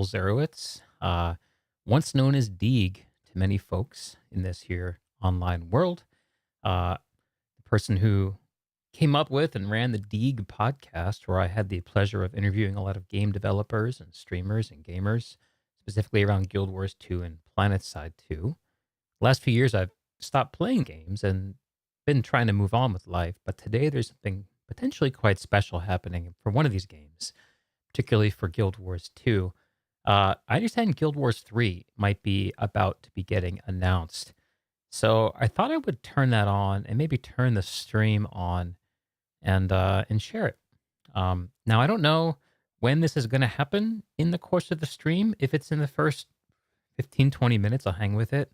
Zerowitz, once known as Deeg to many folks in this here online world. The person who came up with and ran the Deeg podcast, where I had the pleasure of interviewing a lot of game developers and streamers and gamers, specifically around Guild Wars 2 and PlanetSide 2. Last few years, I've stopped playing games and been trying to move on with life, but today there's something potentially quite special happening for one of these games, particularly for Guild Wars 2. I understand Guild Wars 3 might be about to be getting announced. So I thought I would turn that on and maybe turn the stream on and share it. Now I don't know when this is going to happen in the course of the stream. If it's in the first 15, 20 minutes, I'll hang with it.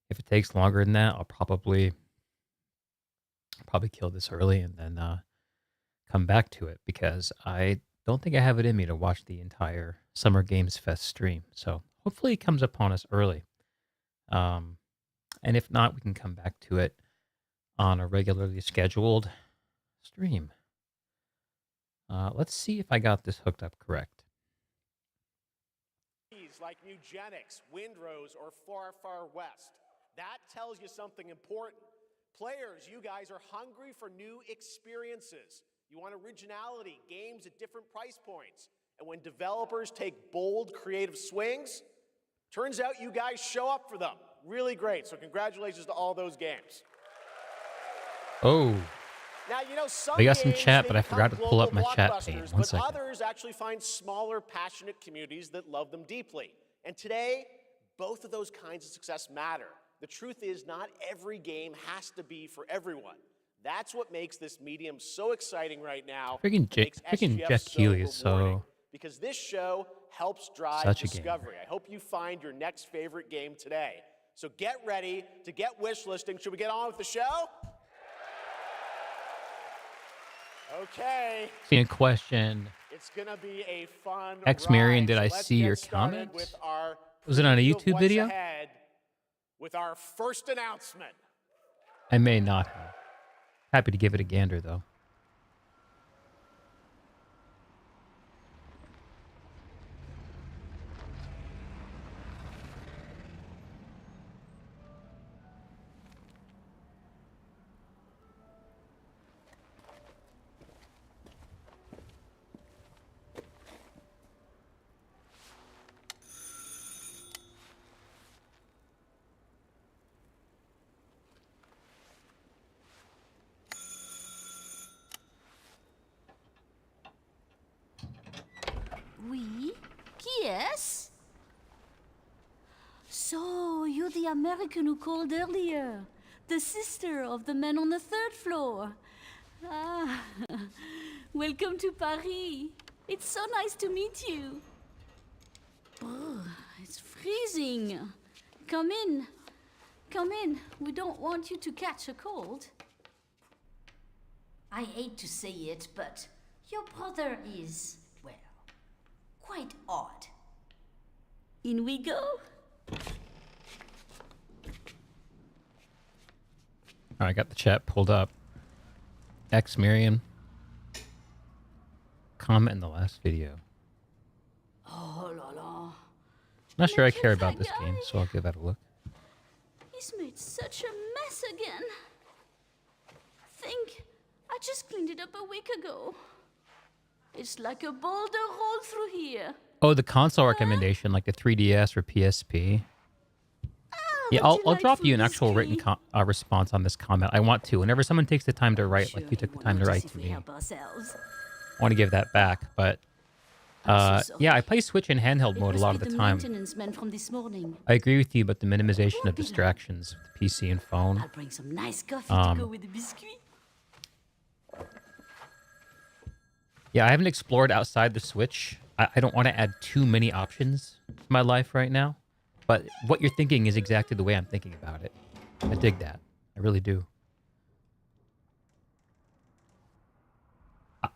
If it takes longer than that, I'll probably kill this early and then come back to it, because I don't think I have it in me to watch the entire Summer Games Fest stream. So hopefully it comes upon us early. And if not, we can come back to it on a regularly scheduled stream. Let's see if I got this hooked up correct. Like eugenics, windrows, or far, far west. That tells you something important. Players, you guys are hungry for new experiences. You want originality, games at different price points. And when developers take bold, creative swings, turns out you guys show up for them. Really great. So congratulations to all those games. Oh. Now, you know, some we got some games, chat, but I forgot to pull up my chat pane. One but second. others actually find smaller, passionate communities that love them deeply. And today, both of those kinds of success matter. The truth is, not every game has to be for everyone. That's what makes this medium so exciting right now. Freaking Jeff Keighley is so... Because this show helps drive such discovery. I hope you find your next favorite game today. So get ready to get wish listing. Should we get on with the show? Okay. Seeing a question. It's gonna be a fun X Marion, did I so see your comment? Was it on a YouTube video? With our first announcement. I may not have. Happy to give it a gander, though. Oui? Yes? So, you're the American who called earlier. The sister of the man on the third floor. Ah, welcome to Paris. It's so nice to meet you. Oh, it's freezing. Come in. Come in. We don't want you to catch a cold. I hate to say it, but your brother is, well, quite odd. In we go. All right, I got the chat pulled up. X Miriam. Comment in the last video. Oh la la. Not sure I care about this game, so I'll give that a look. He's made such a mess again. Think, I just cleaned it up a week ago. It's like a boulder rolled through here. Oh, the console recommendation, like the 3DS or PSP. Yeah, I'll drop you an actual written response on this comment. I want to. Whenever someone takes the time to write, like you took the time to write to me, I want to give that back. But yeah, I play Switch in handheld mode a lot of the time. I agree with you about the minimization of distractions with the PC and phone. I'll bring some nice coffee to go with the biscuit. Yeah, I haven't explored outside the Switch. I don't want to add too many options to my life right now. But what you're thinking is exactly the way I'm thinking about it. I dig that. I really do.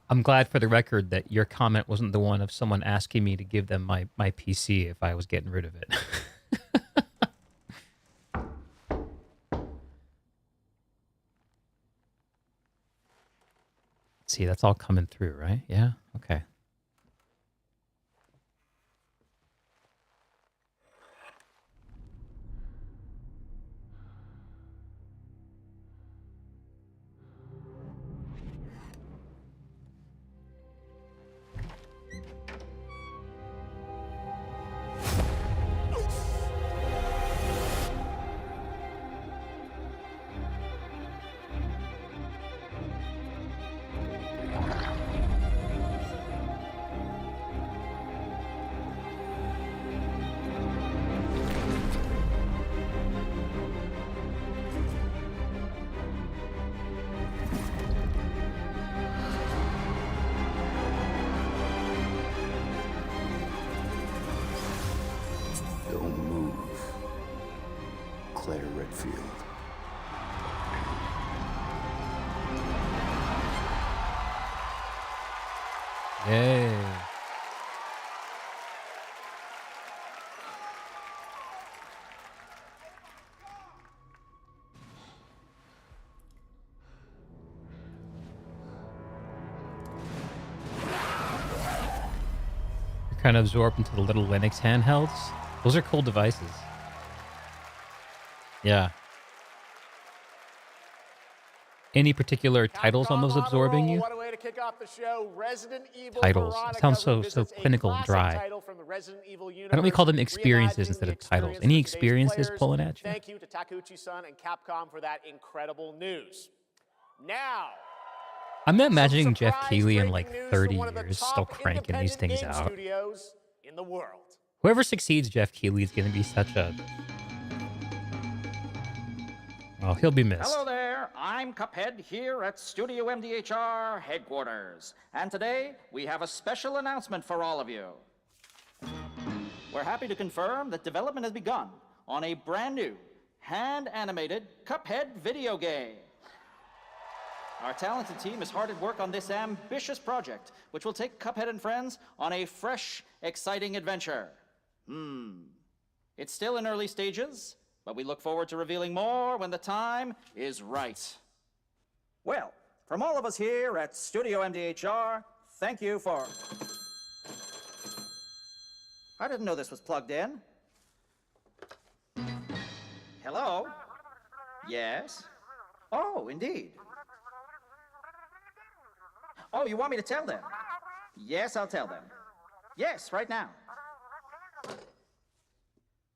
I'm glad for the record that your comment wasn't the one of someone asking me to give them my PC if I was getting rid of it. See, that's all coming through, right? Yeah? Okay. field. Yay. You're kind of absorbed into the little Linux handhelds. Those are cool devices. Yeah. Any particular titles on those absorbing you? What a way to kick off the show. Resident Evil Titles. It Veronica sounds so revisits a clinical and classic dry. title from the Resident Evil universe, Why don't we call them experiences reimagining instead the of titles? experience Any for today's experiences players. pulling at you? Thank you to Takeuchi-san and Capcom for that incredible news. Now, I'm imagining some Jeff Keighley in surprise-breaking like news 30 from one of the years top still cranking these independent things game out. studios in the world. Whoever succeeds Jeff Keighley is going to be such a... Well, he'll be missed. Hello there, I'm Cuphead here at Studio MDHR headquarters. And today, we have a special announcement for all of you. We're happy to confirm that development has begun on a brand new, hand-animated Cuphead video game. Our talented team is hard at work on this ambitious project, which will take Cuphead and friends on a fresh, exciting adventure. It's still in early stages, but we look forward to revealing more when the time is right. Well, from all of us here at Studio MDHR, thank you for... I didn't know this was plugged in. Hello? Yes? Oh, indeed. Oh, you want me to tell them? Yes, I'll tell them. Yes, right now.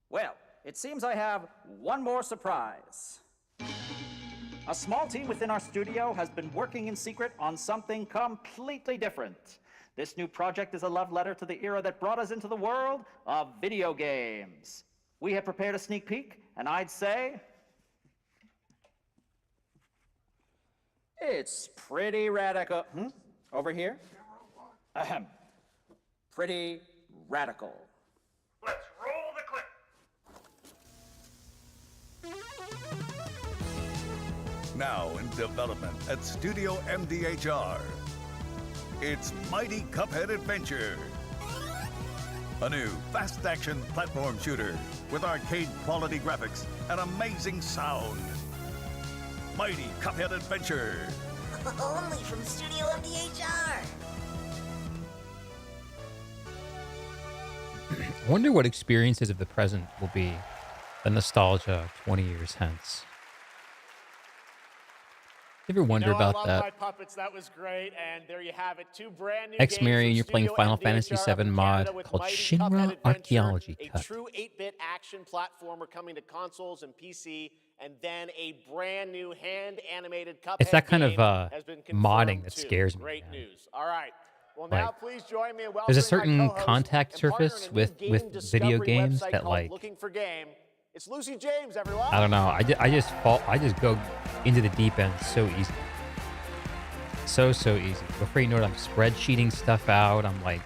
Well, it seems I have one more surprise. A small team within our studio has been working in secret on something completely different. This new project is a love letter to the era that brought us into the world of video games. We have prepared a sneak peek, and I'd say... it's pretty radical. Over here? Ahem. Pretty radical. Let's roll the clip. Now in development at Studio MDHR. It's Mighty Cuphead Adventure. A new fast-action platform shooter with arcade-quality graphics and amazing sound. Mighty Cuphead Adventure. Only from Studio MDHR. I wonder what experiences of the present will be the nostalgia 20 years hence. You ever wonder about I love that? my puppets. That was great. And there you have it. Two brand new Ex-Marion, games you're from playing Studio Final MDHR Fantasy up VII in mod Canada with called Mighty Shinra Cuphead Adventure, Archaeology a Cut. true 8-bit action platformer coming to consoles and PC, and then a brand new hand-animated Cuphead It's that kind of game has been modding confirmed that too. scares me, Great man. news. All right. Well, Like, now please join me in welcoming there's a my certain co-host contact and partner in surface a new with game video discovery games website that, called like, Looking for Game. It's Lucy James, everyone. I don't know. I just go into the deep end so easy. So easy. Before you know it, I'm spreadsheeting stuff out. I'm like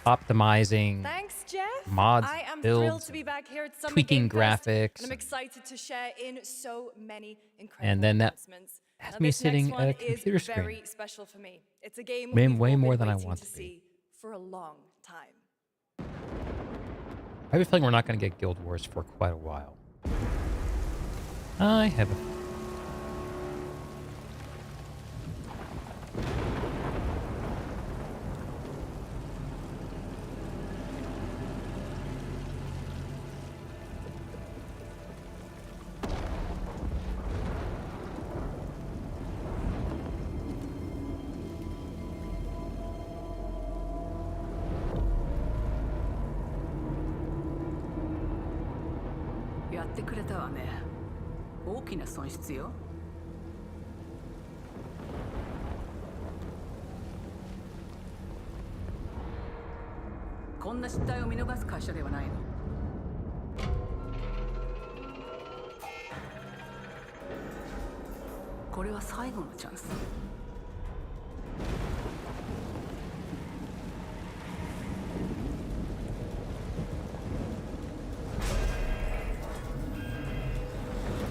optimizing Thanks, Jeff. mods, I am builds, thrilled to be back here at Summer tweaking Game Fest, graphics, and I'm excited to share in so many incredible and then that announcements. has Now, me this sitting next at a one computer is screen. very special for me. It's a game Way we've all more been than I waiting want to to be. see for a long time. I have a feeling we're not going to get Guild Wars for quite a while. I have a...やってくれたわね。大きな損失よ。こんな失態を見逃す会社ではないの。これは最後のチャンス。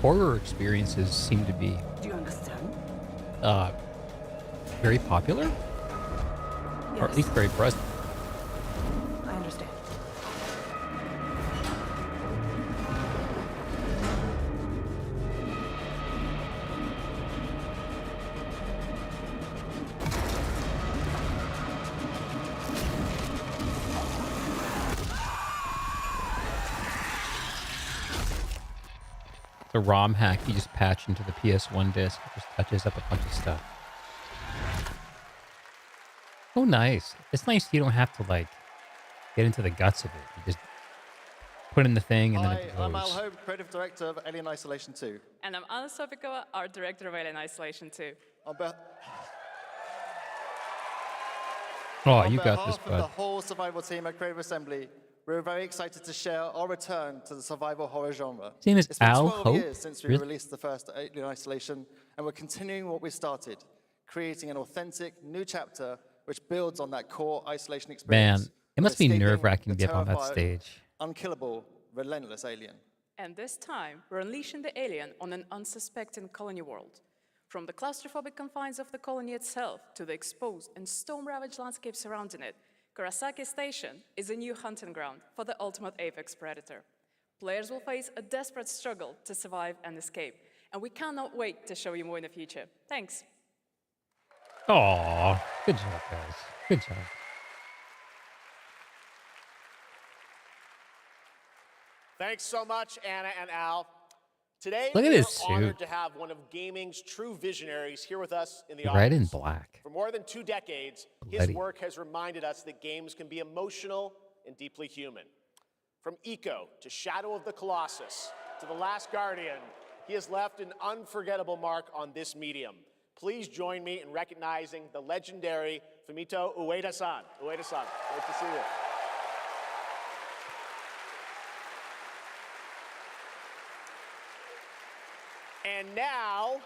horror experiences seem to be Do you understand? very popular, or at least very present. I understand. The ROM hack you just patch into the PS1 disc. It just touches up a bunch of stuff. Oh, nice. It's nice you don't have to, like, get into the guts of it. You just put in the thing and then it Hi, I'm Al goes. Hope, Creative Director of Alien Isolation 2. And I'm Anna Sopikova, Art Director of Alien Isolation 2. On, be- Oh, on you got this, behalf of the bud. whole survival team at Creative Assembly, we're very excited to share our return to the survival horror genre. His name is It's been Al 12 Hope? years since we Really? released the first Alien Isolation, and we're continuing what we started, creating an authentic new chapter which builds on that core isolation Man, experience. it must be escaping nerve-wracking to the be up on that terrifying, stage. Unkillable, relentless alien. And this time, we're unleashing the alien on an unsuspecting colony world. From the claustrophobic confines of the colony itself to the exposed and storm-ravaged landscape surrounding it, Kurosaki Station is a new hunting ground for the ultimate apex predator. Players will face a desperate struggle to survive and escape, and we cannot wait to show you more in the future. Thanks. Aw, good job, guys. Good job. Thanks so much, Anna and Al. Today, Look at we his are honored suit. to have one of gaming's true visionaries here with us in the Red and audience. black. For more than 2 decades, his Bloody. work has reminded us that games can be emotional and deeply human. From Eco to Shadow of the Colossus to The Last Guardian, he has left an unforgettable mark on this medium. Please join me in recognizing the legendary Fumito Ueda-san. Ueda-san, great to see you. And now,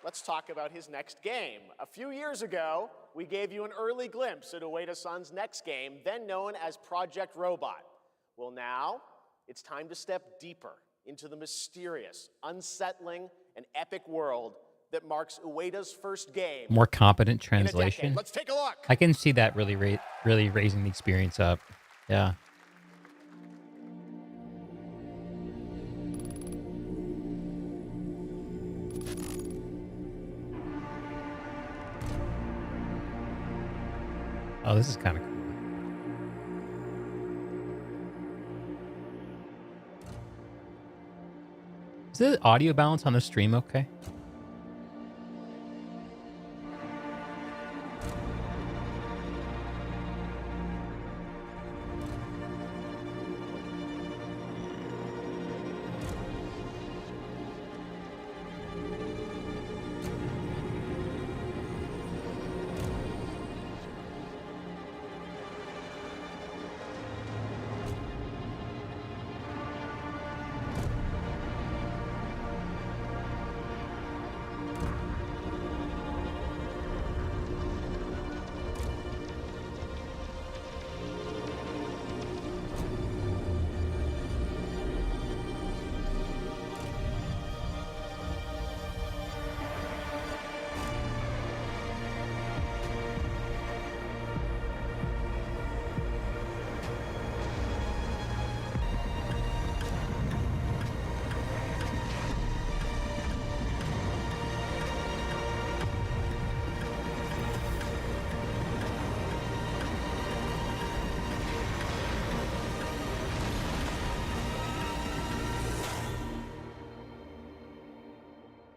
let's talk about his next game. A few years ago, we gave you an early glimpse at Ueda-san's next game, then known as Project Robot. Well, now, it's time to step deeper into the mysterious, unsettling, and epic world that marks Ueda's first game. More competent in a decade. translation. Let's take a look. I can see that really raising the experience up. Yeah. Oh, this is kind of cool. Is the audio balance on the stream okay?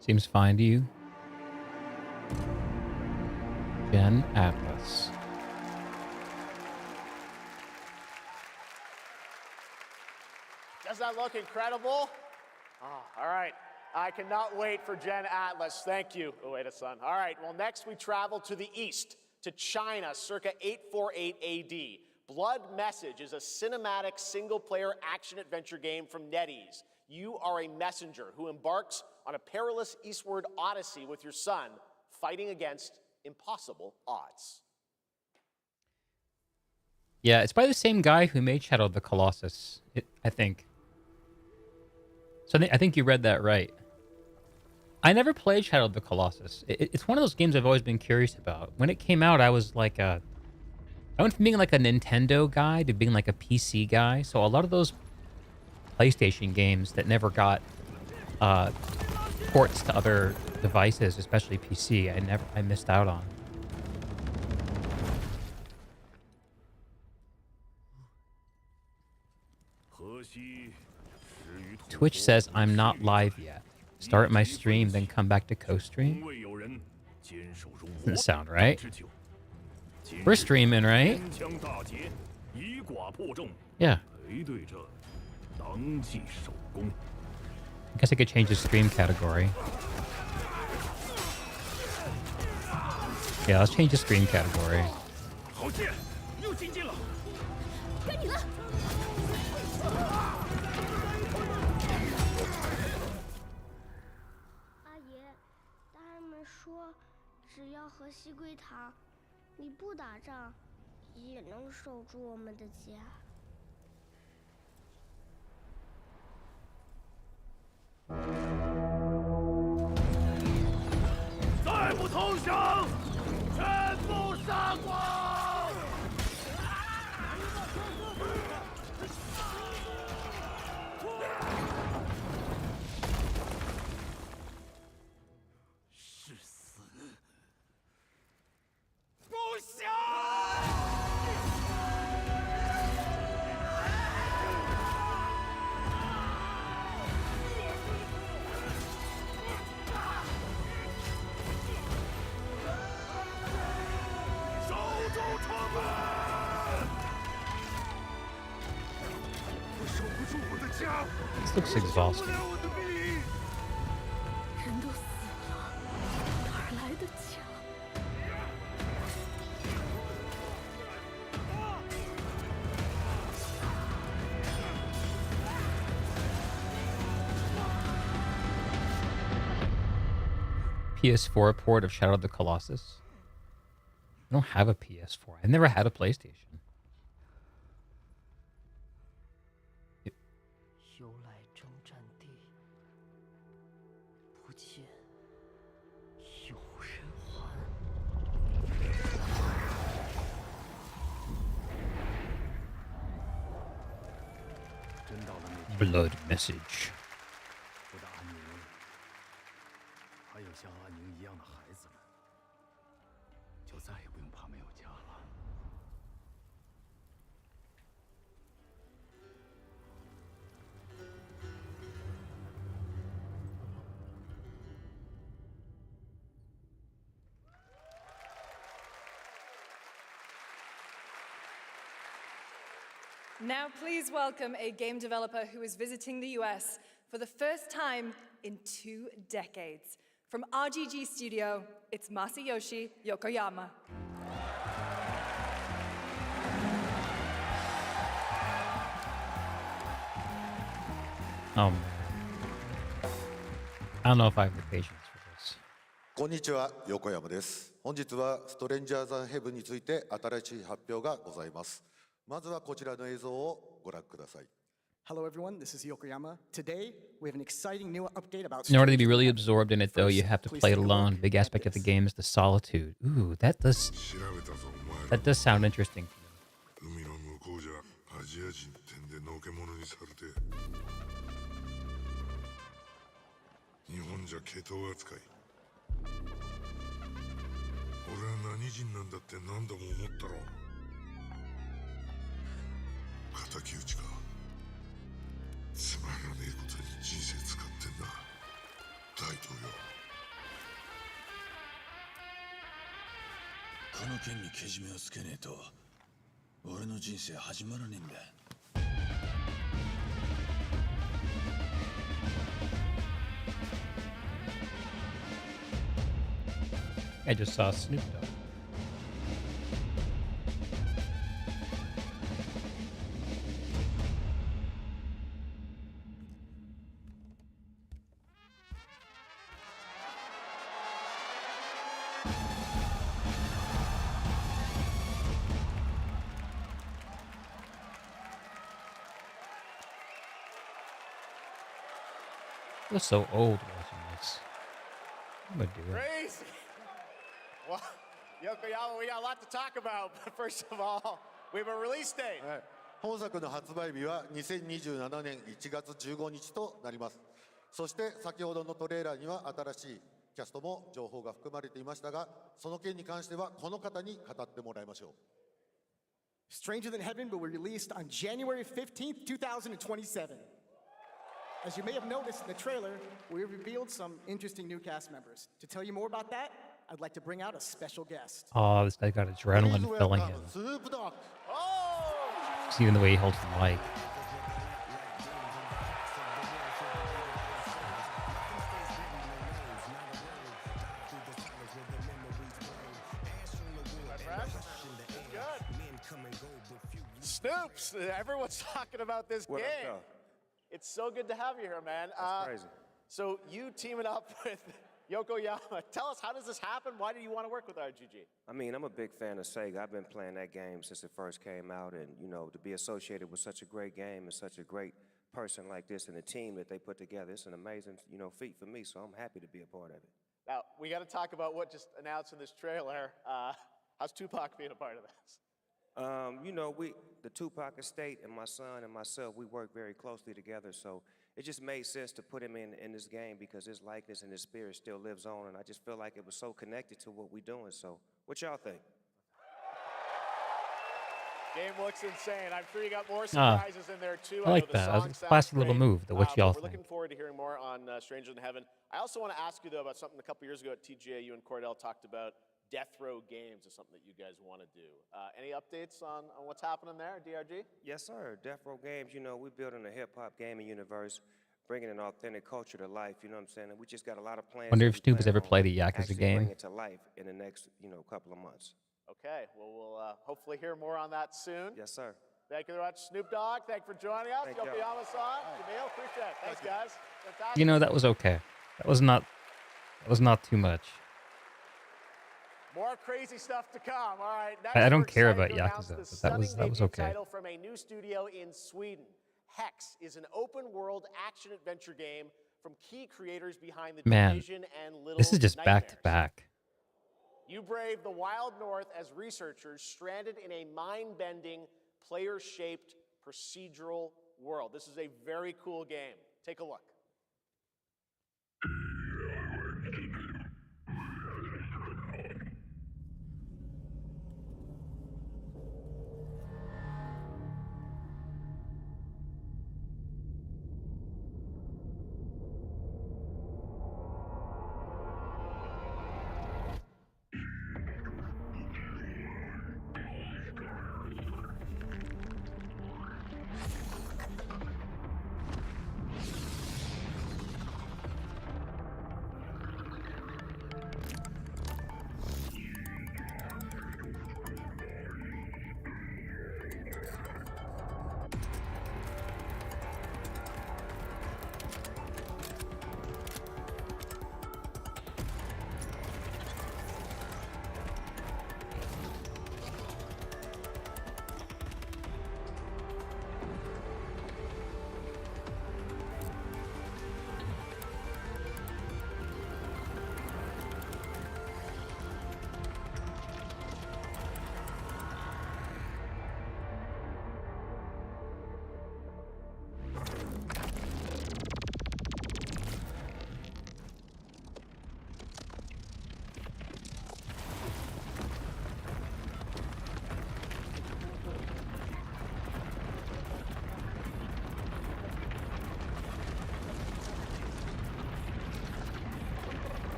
Seems fine to you? Gen Atlas. Does that look incredible? Oh, all right. I cannot wait for Gen Atlas. Thank you, Ueda-san. All right, well, next we travel to the east, to China, circa 848 AD. Blood Message is a cinematic single-player action-adventure game from NetEase. You are a messenger who embarks on a perilous eastward odyssey with your son, fighting against impossible odds. Yeah, it's by the same guy who made Shadow of the Colossus, I think. So I think you read that right. I never played Shadow of the Colossus. It's one of those games I've always been curious about. When it came out, I was like I went from being like a Nintendo guy to being like a PC guy. So a lot of those PlayStation games that never got ports to other devices, especially PC, I missed out on. Twitch says I'm not live yet. Start my stream, then come back to co-stream. Doesn't sound right. We're streaming, right? Yeah. I guess I could change the stream category. Yeah, let's change the stream category. This looks exhausting. PS4 port of Shadow of the Colossus. I don't have a PS4. I've never had a PlayStation. Blood message. Now please welcome a game developer who is visiting the US for the first time in 2 decades. From RGG Studio, it's Masayoshi Yokoyama. Oh man. I don't know if I have the patience for this. こんにちは、横山です。本日はストレンジャーズ・ヘブンについて新しい発表がございます。まずはこちらの映像をご覧ください。Hello everyone, this is Yokoyama. Today, we have an exciting new update about... In order to be really absorbed in it, though, you have to play it alone. Big aspect of the game is the solitude. Ooh, that does sound interesting. 海の向こうじゃアジア人ってんでのけ者にされて日本じゃ毛頭扱い俺は何人なんだって何度も思ったろ敵討ちかつまらねえことに人生使ってんだ大統領この件にけじめをつけねえと俺の人生始まらねえんだ I just saw Snoop Dogg. I feel so old watching this. I'm gonna do it. Crazy. Well, Yokoyama, we got a lot to talk about. But first of all, we have a release date. 本作の発売日は2027年1月15日となります。そして先ほどのトレーラーには新しいキャストも情報が含まれていましたが、その件に関してはこの方に語ってもらいましょう。Stranger Than Heaven will be released on January 15th, 2027. As you may have noticed in the trailer, we revealed some interesting new cast members. To tell you more about that, I'd like to bring out a special guest. Oh, this guy got adrenaline filling him. Just even the way he holds the mic. Snoops, everyone's talking about this game. It's so good to have you here, man. That's crazy. So you teaming up with Yokoyama. Tell us, how does this happen? Why do you want to work with RGG? I mean, I'm a big fan of Sega. I've been playing that game since it first came out, and to be associated with such a great game and such a great person like this and the team that they put together, it's an amazing, feat for me. So I'm happy to be a part of it. Now we got to talk about what just announced in this trailer. How's Tupac being a part of this? The Tupac estate and my son and myself, we work very closely together, so it just made sense to put him in this game because his likeness and his spirit still lives on, and I just feel like it was so connected to what we're doing. So what y'all think? Game looks insane. I'm sure you got more surprises in there too. I like that. That's a classy little move. What y'all We're think? looking forward to hearing more on Stranger Than Heaven. I also want to ask you though about something a couple years ago at TGA. You and Cordell talked about Death Row Games is something that you guys want to do. Any updates on what's happening there, DRG? Yes, sir. Death Row Games, we're building a hip-hop gaming universe, bringing an authentic culture to life, you know what I'm saying? And we just got a lot of plans. Wonder that if we Snoop has plan ever on played a Yakuza actually game. Bring it to life in the next, couple of months. Okay, well, we'll hopefully hear more on that soon. Yes, sir. Thank you very much, Snoop Dogg. Thank you for joining us. Thank y'all. Yokoyama-san, Jamil, appreciate it. Thanks, guys. Fantastic. That was okay. That was not too much. More crazy stuff to come. All right. Next, I don't we're care excited about to announce Yakuza, the but that was stunning debut okay. title from a new studio in Sweden. Hex is an open-world action-adventure game from key creators behind the Man, Division and Little this is just back to Nightmares. back. You brave the wild north as researchers stranded in a mind-bending, player-shaped procedural world. This is a very cool game. Take a look.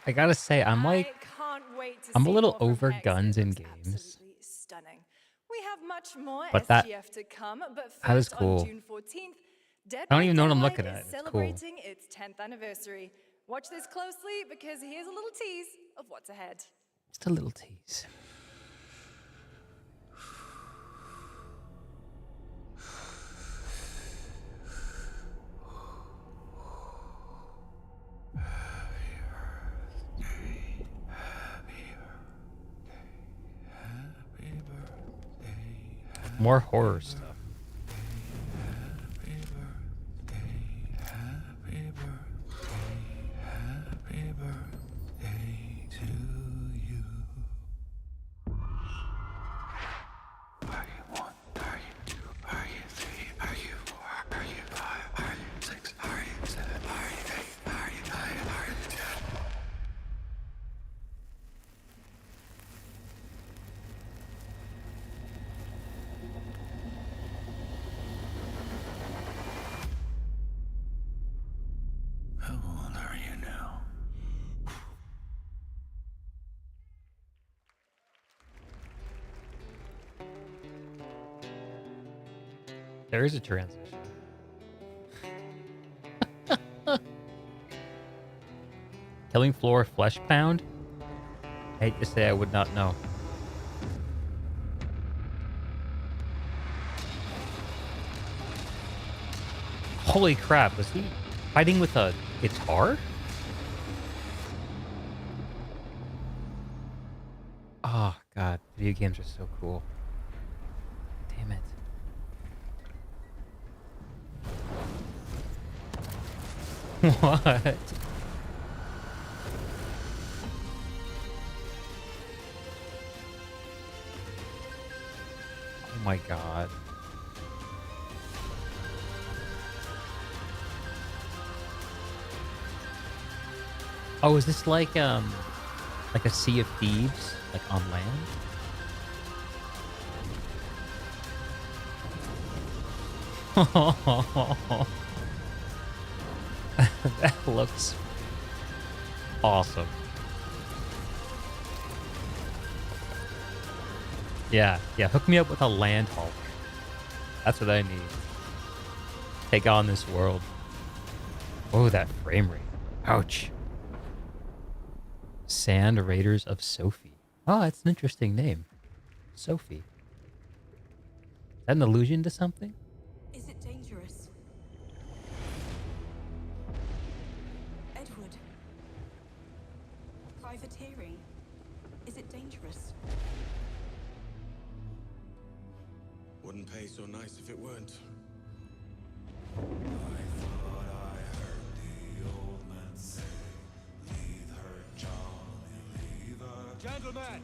I gotta say, I'm I can't wait to I'm a see little more from over Hex. guns It in looks games. absolutely stunning. We have much more But that- SGF to come, but that is first cool. on June 14th, Dead I don't by even know what I'm Daylight looking at. is It's cool. celebrating its 10th anniversary. Watch this closely because here's a little tease of what's ahead. Just a little tease. More horror stuff. How old are you now? There is a transition. Killing floor flesh pound? I hate to say I would not know. Holy crap, was he fighting with a guitar? Oh god, video games are so cool. Damn it. What? Oh my god. Oh, is this like a Sea of Thieves, like on land? That looks awesome. Yeah, hook me up with a land Hulk. That's what I need. Take on this world. Oh, that frame rate. Ouch. Sand Raiders of Sophie. Oh, that's an interesting name. Sophie. Is that an allusion to something? Is it dangerous? Edward. Privateering. Is it dangerous? Wouldn't pay so nice if it weren't. Gentlemen,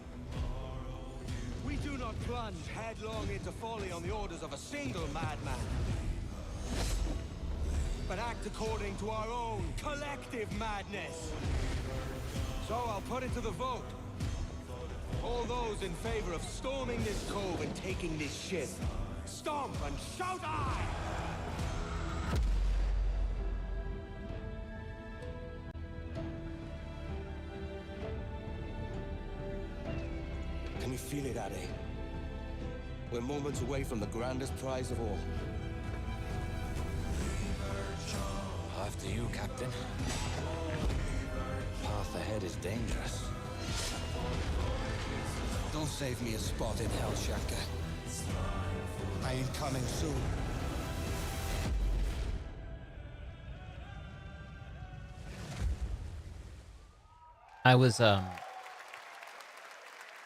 we do not plunge headlong into folly on the orders of a single madman, but act according to our own collective madness. So I'll put it to the vote. All those in favor of storming this cove and taking this ship, stomp and shout aye! Can you feel it, Addy? We're moments away from the grandest prize of all. After you, Captain. Path ahead is dangerous. Don't save me a spot in hell, Shaka. I ain't coming soon. I was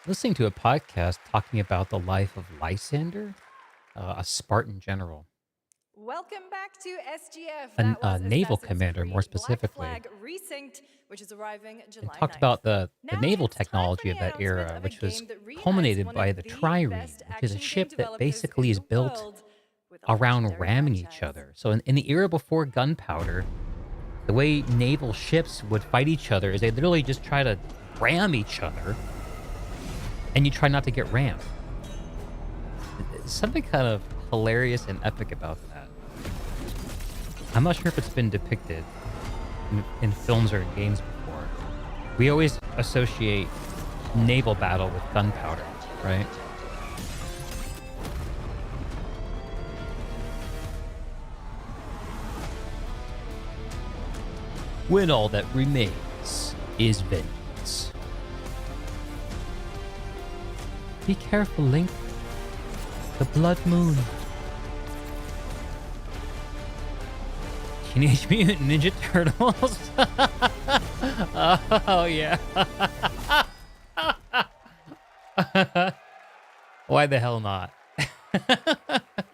listening to a podcast talking about the life of Lysander, a Spartan general. Welcome back to SGF. A That was naval Assassin's commander, Creed more specifically. Black Flag Resynced, which is arriving July They talked 9th. about the Now naval it's time technology for of the that era, announcement of a which was game that reunites culminated one by of the the trireme, best which is a action ship game that developers basically in is the built world with a around legendary ramming franchise. each other. So in the era before gunpowder, the way naval ships would fight each other is they literally just try to ram each other, and you try not to get rammed. There's something kind of hilarious and epic about that. I'm not sure if it's been depicted in films or in games before. We always associate naval battle with gunpowder, right? When all that remains is vengeance. Be careful, Link. The Blood Moon. Teenage Mutant Ninja Turtles. Oh, yeah. Why the hell not? You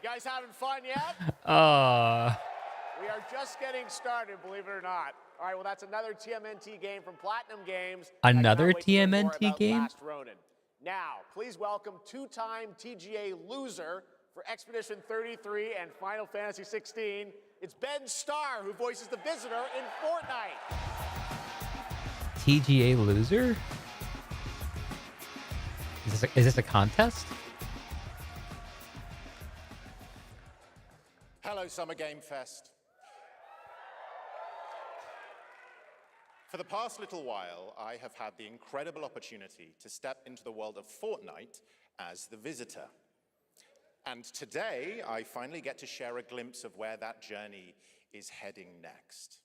guys having fun yet? We are just getting started, believe it or not. All right, well, that's another TMNT game from Platinum Games. Another I cannot wait to learn more TMNT about game? Last Ronin. Now, please welcome two-time TGA loser for Expedition 33 and Final Fantasy 16. It's Ben Starr, who voices the Visitor in Fortnite. TGA loser? Is this a contest? Hello, Summer Game Fest. For the past little while, I have had the incredible opportunity to step into the world of Fortnite as the Visitor. And today, I finally get to share a glimpse of where that journey is heading next.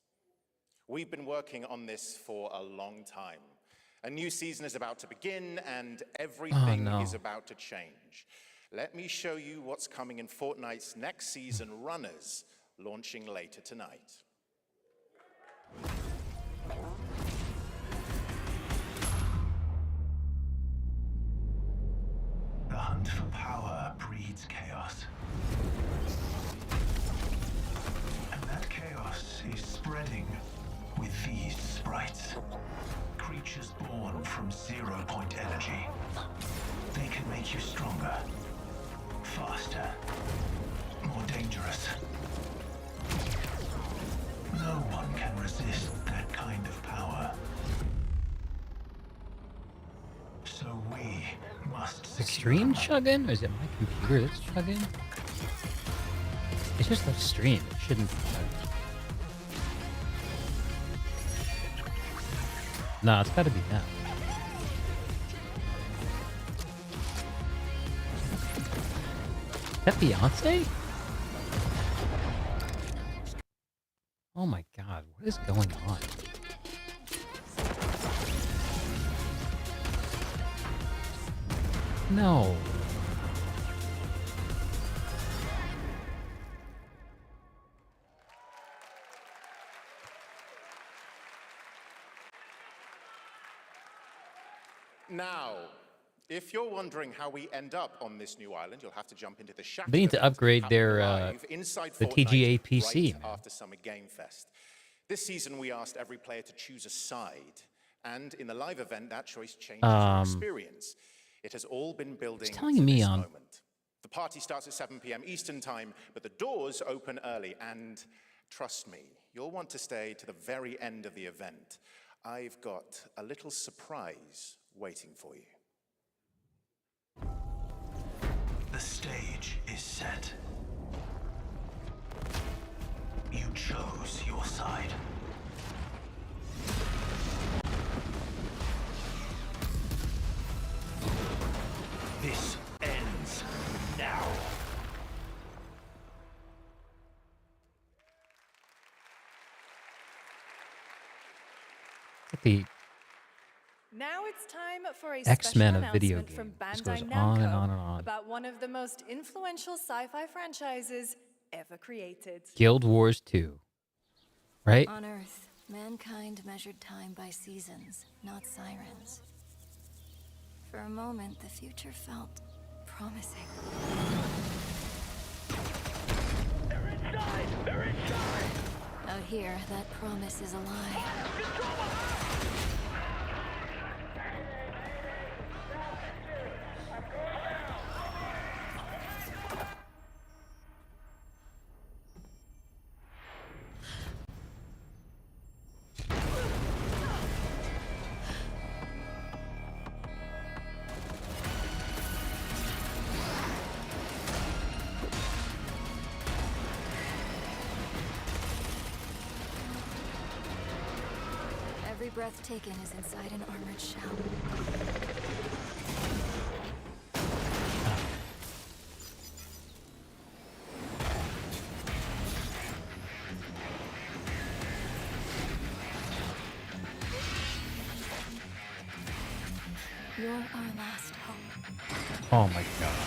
We've been working on this for a long time. A new season is about to begin, and everything is about to change. Let me show you what's coming in Fortnite's next season runners, launching later tonight. The hunt for power breeds chaos. And that chaos is spreading with these sprites. Creatures born from 0-point energy. They can make you stronger, faster, more dangerous. No one can resist that kind of power. So we must Stream chugging? Or is it my computer that's chugging? It's just the stream. It shouldn't be chugging. No, it's gotta be that. Is that Beyonce? Oh my god, what is going on? No. Now, if you're wondering how we end up on this new island, you'll have to jump into the shack. They need to upgrade their the TGA PC. Right after Summer Game Fest. This season, we asked every player to choose a side, and in the live event, that choice changes your experience. It has all been building It's telling me this on moment. The party starts at 7 p.m. Eastern Time, but the doors open early, and trust me, you'll want to stay to the very end of the event. I've got a little surprise waiting for you. The stage is set. You chose your side. This ends now. The Now it's time for a X-Men special of video announcement from games. This Bandai goes Namco on and on and on. about one of the most influential sci-fi franchises ever created. Guild Wars 2. Right? On Earth, mankind measured time by seasons, not sirens. For a moment, the future felt promising. They're inside! They're inside! Out here, that promise is a lie. Every breath taken is inside an armored shell. You're our last hope. Oh my god.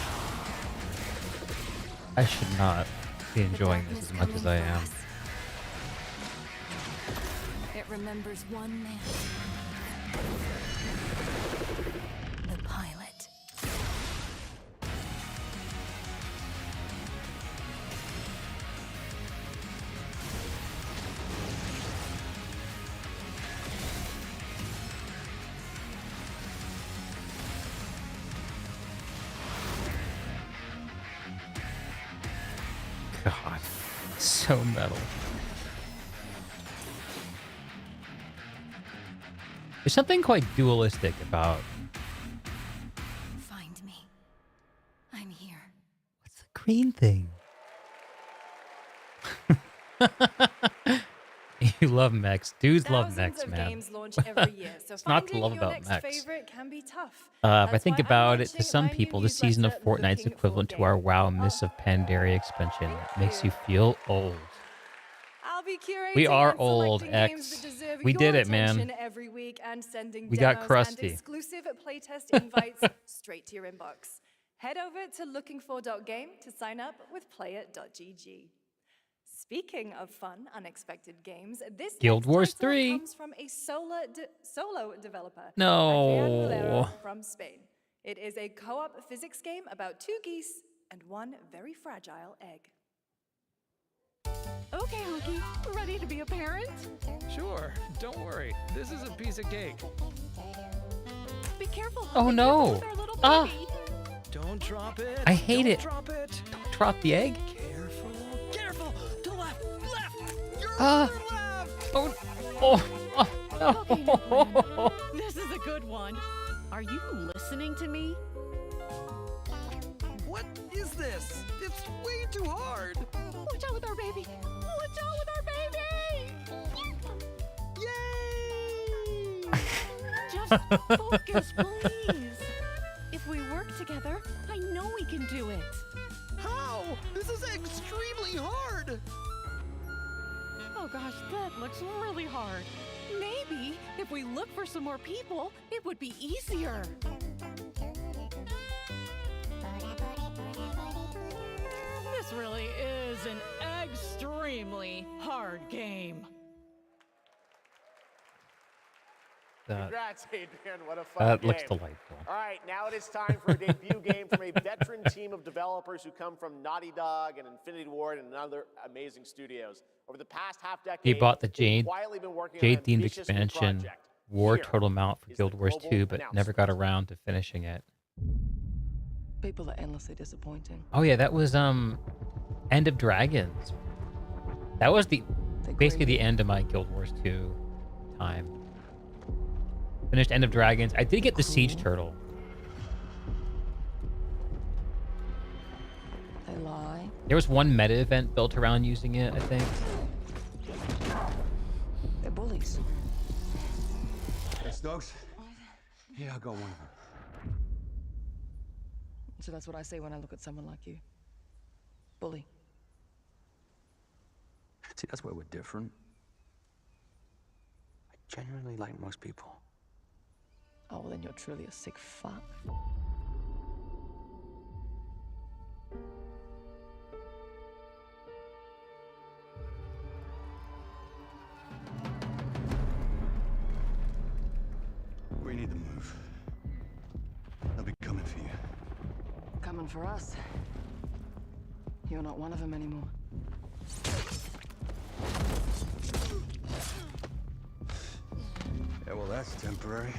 I should not be enjoying this as much as I am. It remembers one man. The pilot. God, so metal. There's something quite dualistic about. Find me. I'm here. What's the green thing? You love mechs. Dudes love mechs, Thousands of man. games launch every year, so It's not to finding love your about next mechs. favorite can be tough. If I That's think why I'm about it, to launching some my new people, the season of newsletter, Fortnite's Looking equivalent for to our Game. WoW Mists of Pandaria expansion. It makes you feel old. I'll be curating We are and old, selecting games X. that deserve We your did it, attention man. every week and sending We got demos crusty. and exclusive playtest invites straight to your inbox. Head over to lookingfor.game to sign up with player.gg. Speaking of fun, unexpected games, this Guild next Wars title 3. comes from a solo developer, No. Adrian Mulero from Spain. It is a co-op physics game about 2 geese and 1 very fragile egg. Okay, Hookie, ready to be a parent? Sure, don't worry. This is a piece of cake. Be careful. Oh Hookie, no. with our little Ah. baby. Don't drop it. I hate Don't it. Drop it. Don't drop the egg. Careful. Careful. To the left. Left. You're left. Oh. This is a good one. Are you listening to me? What is this? It's way too hard. Watch out with our baby. Watch out with our baby. Yay! Just focus, please. If we work together, I know we can do it. How? This is extremely hard. Oh gosh, that looks really hard. Maybe if we look for some more people, it would be easier. This really is an extremely hard game. Congrats, Adrian. What a fun That game. looks delightful. All right, now it is time for a debut game from a veteran team of developers who come from Naughty Dog and Infinity Ward and other amazing studios. Over the past half-decade, They bought the they've quietly been working on an Jade-themed ambitious new expansion, project. War Here total amount for is Guild the Wars global 2, but never got around to finishing it. People are endlessly disappointing. Oh yeah, that was End of Dragons. That was basically the end of my Guild Wars 2 time. Finished End of Dragons. I did get the Siege Turtle. They lie. There was one meta event built around using it, I think. They're bullies. Hey, Stokes? Yeah, I got one of them. So that's what I say when I look at someone like you. Bully. See, that's where we're different. I genuinely like most people. Oh, well, then you're truly a sick fuck. We need to move. They'll be coming for you. Coming for us. You're not one of them anymore. Yeah, well, that's temporary.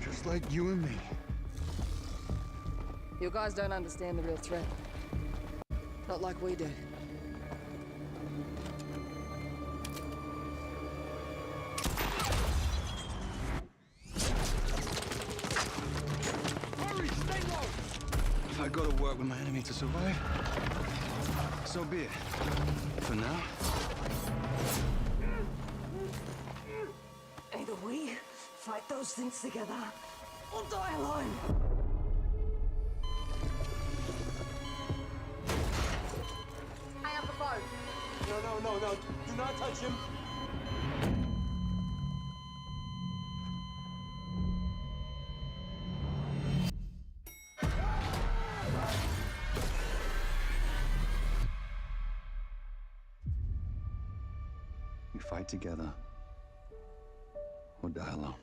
Just like you and me. You guys don't understand the real threat. Not like we do. Hurry, stay low! If I go to work with my enemy to survive, so be it. For now. Either we fight those things together, or die alone. I have the phone. No. Do not touch him. We fight together, or die alone.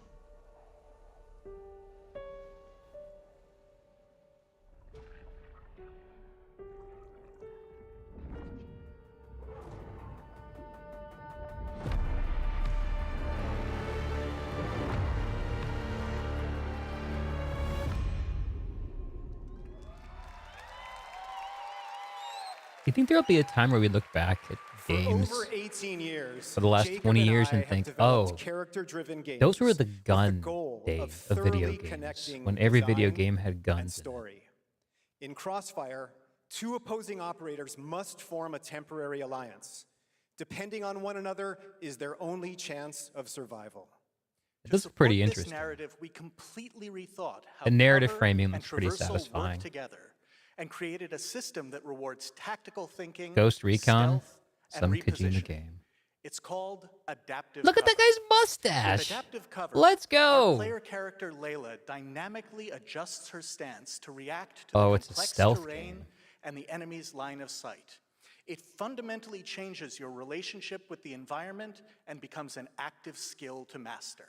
You think there'll be a time where we look back at games For over 18 years, for the last Jacob 20 and years I and have think, developed oh, character-driven games those were the with the gun goal days of of video thoroughly games connecting when every video design game had and guns in it. story. In Crossfire, two opposing operators must form a temporary alliance. Depending on one another is their only chance of survival. This is pretty This interesting. narrative, we completely rethought how The narrative cover framing and looks pretty traversal satisfying. work together and created a system that rewards tactical thinking, Ghost Recon, stealth, and some Kojima repositioning. game. It's called adaptive Look at that cover. guy's mustache. With adaptive cover, Let's our go. player character Layla dynamically adjusts her stance to react to Oh, the it's a complex stealth terrain game. and the enemy's line of sight. It fundamentally changes your relationship with the environment and becomes an active skill to master.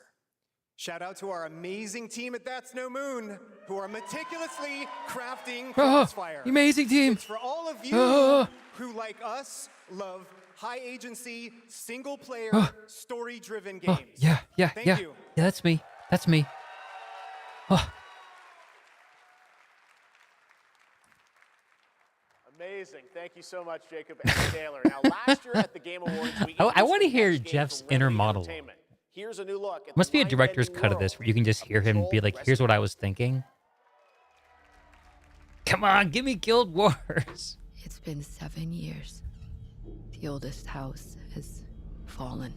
Shout out to our amazing team at That's No Moon, who are meticulously crafting Oh, Crossfire. amazing team. It's for all of you Oh. who, like us, love high-agency, single-player, Oh. story-driven Oh, games. yeah. Thank you. Yeah, that's me. That's me. Oh, Amazing. Thank you so much, Jacob and Taylor. Now, last year at the Game Awards, we I introduced want to the hear next game Jeff's from inner Remedy monologue. Entertainment. Here's a new look at Must the be a director's mind-bending cut of this world where you can just hear him be like, here's what I was thinking. Come on, give me Guild Wars. It's been 7 years. The oldest house has fallen.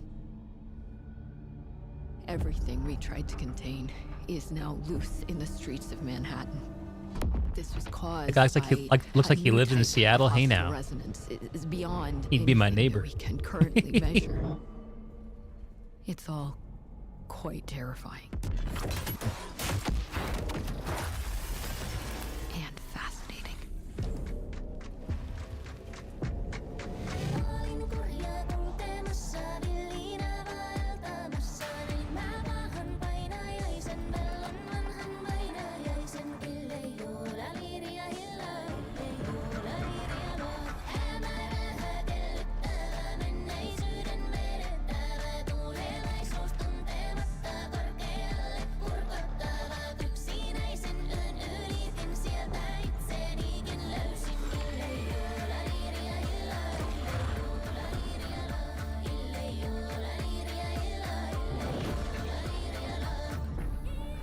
Everything we tried to contain is now loose in the streets of Manhattan. This was caused The guy's like by looks like he a new lives in type of Seattle. Hey hostile now. resonance. It is beyond He'd be my anything that neighbor. we can currently measure. It's all quite terrifying. And fascinating.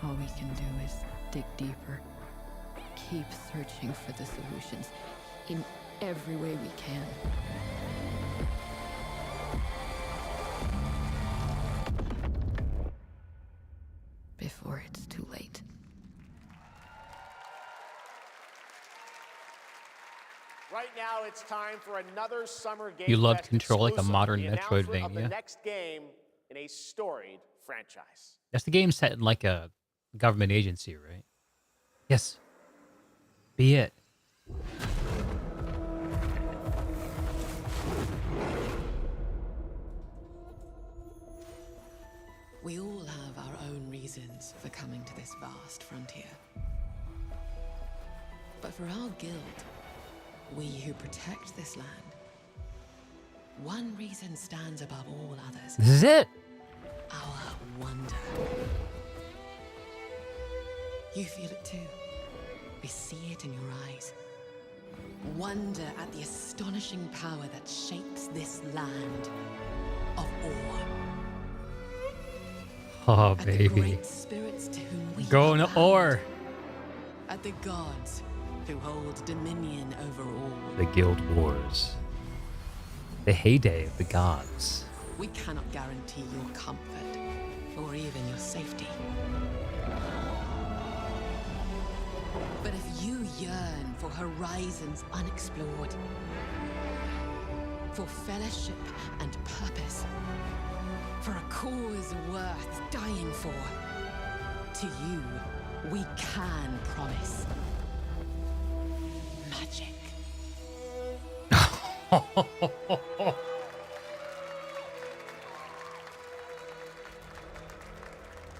All we can do is dig deeper. Keep searching for the solutions in every way we can. Before it's too late. Right now, it's time for another summer game. You love Fest Control like a exclusive, modern the announcement of the Metroidvania. next game in a storied franchise. That's the game set in like a government agency, right? Yes. Be it. We all have our own reasons for coming to this vast frontier. But for our guild, we who protect this land, one reason stands above all others. This is it. Our wonder. You feel it too. We see it in your eyes. Wonder at the astonishing power that shapes this land of awe. Oh, At the baby. great spirits to whom we Going to bow. ore. At the gods who hold dominion over all. The Guild Wars. The heyday of the gods. We cannot guarantee your comfort or even your safety. But if you yearn for horizons unexplored, for fellowship and purpose, for a cause worth dying for, to you, we can promise magic.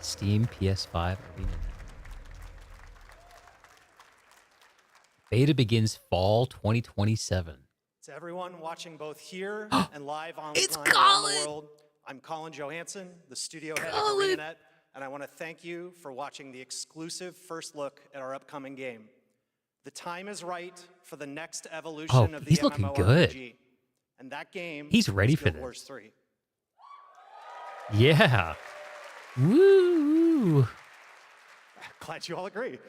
Steam PS5 Arena. Beta begins fall 2027. To everyone watching both here and live online It's around the Colin! world, I'm Colin Johansson, the studio head Colin! of ArenaNet, and I want to thank you for watching the exclusive first look at our upcoming game. The time is right for the next evolution of the he's looking good. MMORPG. And that game He's ready is for Guild Wars this. 3. Yeah. Woo! Glad you all agree.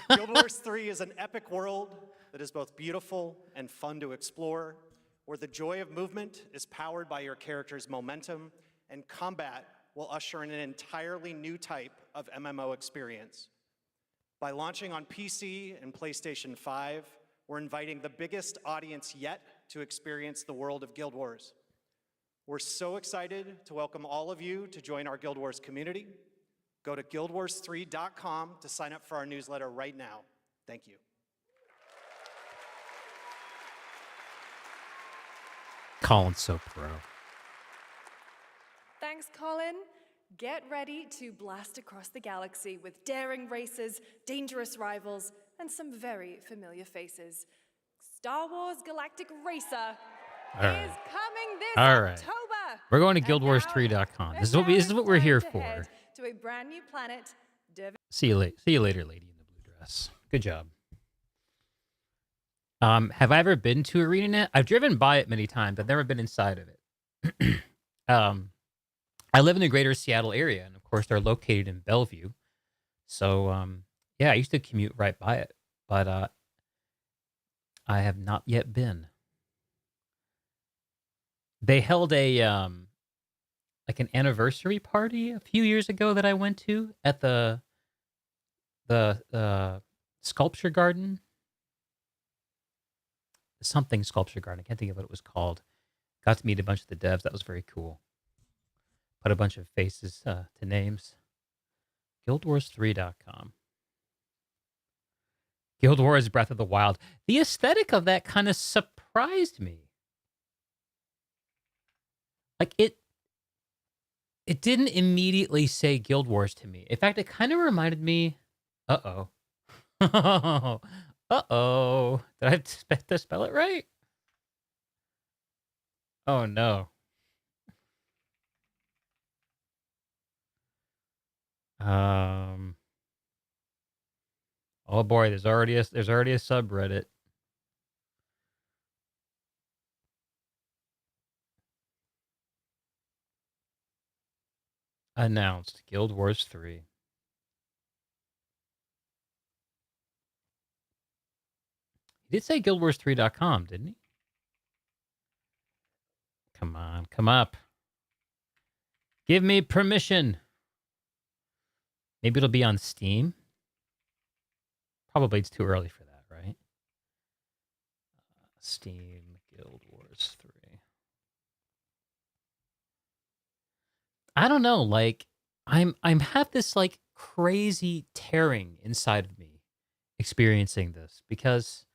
Guild Wars 3 is an epic world that is both beautiful and fun to explore, where the joy of movement is powered by your character's momentum, and combat will usher in an entirely new type of MMO experience. By launching on PC and PlayStation 5, we're inviting the biggest audience yet to experience the world of Guild Wars. We're so excited to welcome all of you to join our Guild Wars community. Go to guildwars3.com to sign up for our newsletter right now. Thank you. Colin's so pro. Thanks, Colin. Get ready to blast across the galaxy with daring races, dangerous rivals, and some very familiar faces. Star Wars Galactic Racer is coming this October. We're going to guildwars3.com. This is what we're here for. To a brand new planet. See you later, lady in the blue dress. Good job. Have I ever been to ArenaNet? I've driven by it many times. I've never been inside of it. I live in the greater Seattle area, and of course, they're located in Bellevue. So, yeah, I used to commute right by it, but I have not yet been. They held a like an anniversary party a few years ago that I went to at the sculpture garden. Something sculpture garden. I can't think of what it was called. Got to meet a bunch of the devs. That was very cool. Put a bunch of faces to names. Guildwars3.com. Guild Wars Breath of the Wild. The aesthetic of that kind of surprised me. Like it didn't immediately say Guild Wars to me. In fact, it kind of reminded me. Uh-oh. Uh-oh. Did I spell it right? Oh no. Oh boy, there's already a subreddit. Announced Guild Wars 3. He did say guildwars3.com, didn't he? Come on, come up. Give me permission. Maybe it'll be on Steam. Probably it's too early for that, right? Steam Guild Wars 3. I don't know, like I'm have this like crazy tearing inside of me experiencing this because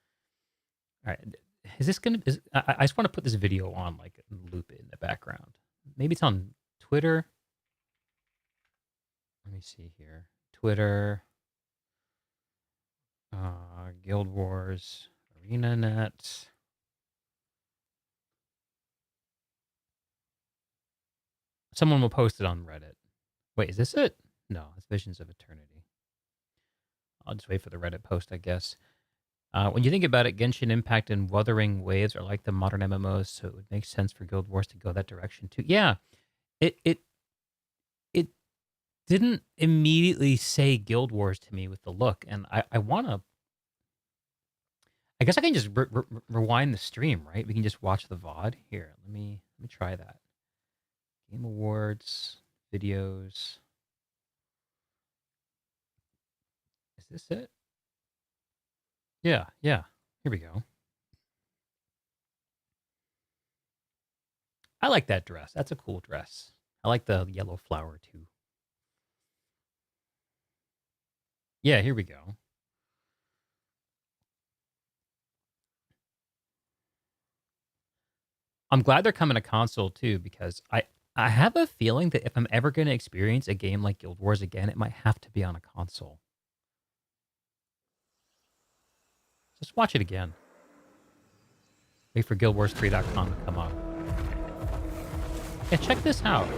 all right, is this gonna I just want to put this video on like loop it in the background. Maybe it's on Twitter. Let me see here. Twitter. Guild Wars, ArenaNet. Someone will post it on Reddit. Wait, is this it? No, it's Visions of Eternity. I'll just wait for the Reddit post, I guess. When you think about it, Genshin Impact and Wuthering Waves are like the modern MMOs, so it would make sense for Guild Wars to go that direction too. Yeah, it didn't immediately say Guild Wars to me with the look, and I want to. I guess I can just rewind the stream, right? We can just watch the VOD. Here, let me try that. Game Awards, videos. Is this it? Yeah. Here we go. I like that dress. That's a cool dress. I like the yellow flower too. Yeah, here we go. I'm glad they're coming to console too, because I have a feeling that if I'm ever going to experience a game like Guild Wars again, it might have to be on a console. Just watch it again. Wait for guildwars3.com to come up. Yeah, check this out.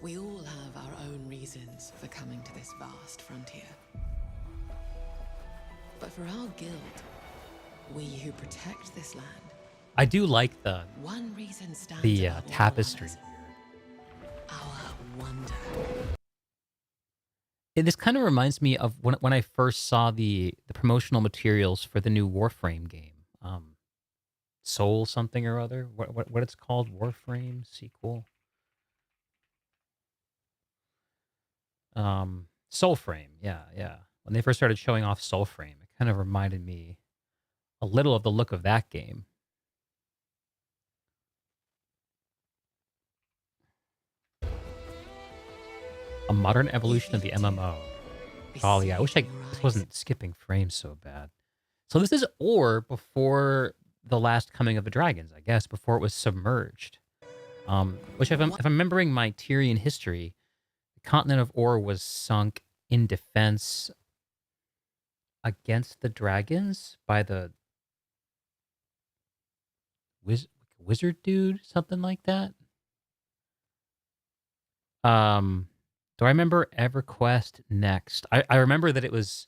We all have our own reasons for coming to this vast frontier. But for our guild, we who protect this land, I do like the one reason stands the above all tapestry. others. Our wonder. This kind of reminds me of when I first saw the promotional materials for the new Warframe game. Soul something or other. What it's called? Warframe sequel. Soulframe. Yeah, yeah. When they first started showing off Soulframe, it kind of reminded me a little of the look of that game. A modern evolution of the MMO. Golly, I wish this wasn't skipping frames so bad. So this is Or before the last coming of the dragons, I guess, before it was submerged. Which if I'm remembering my Tyrian history, the continent of Or was sunk in defense against the dragons by the wizard dude, something like that. Do I remember EverQuest next? I remember that it was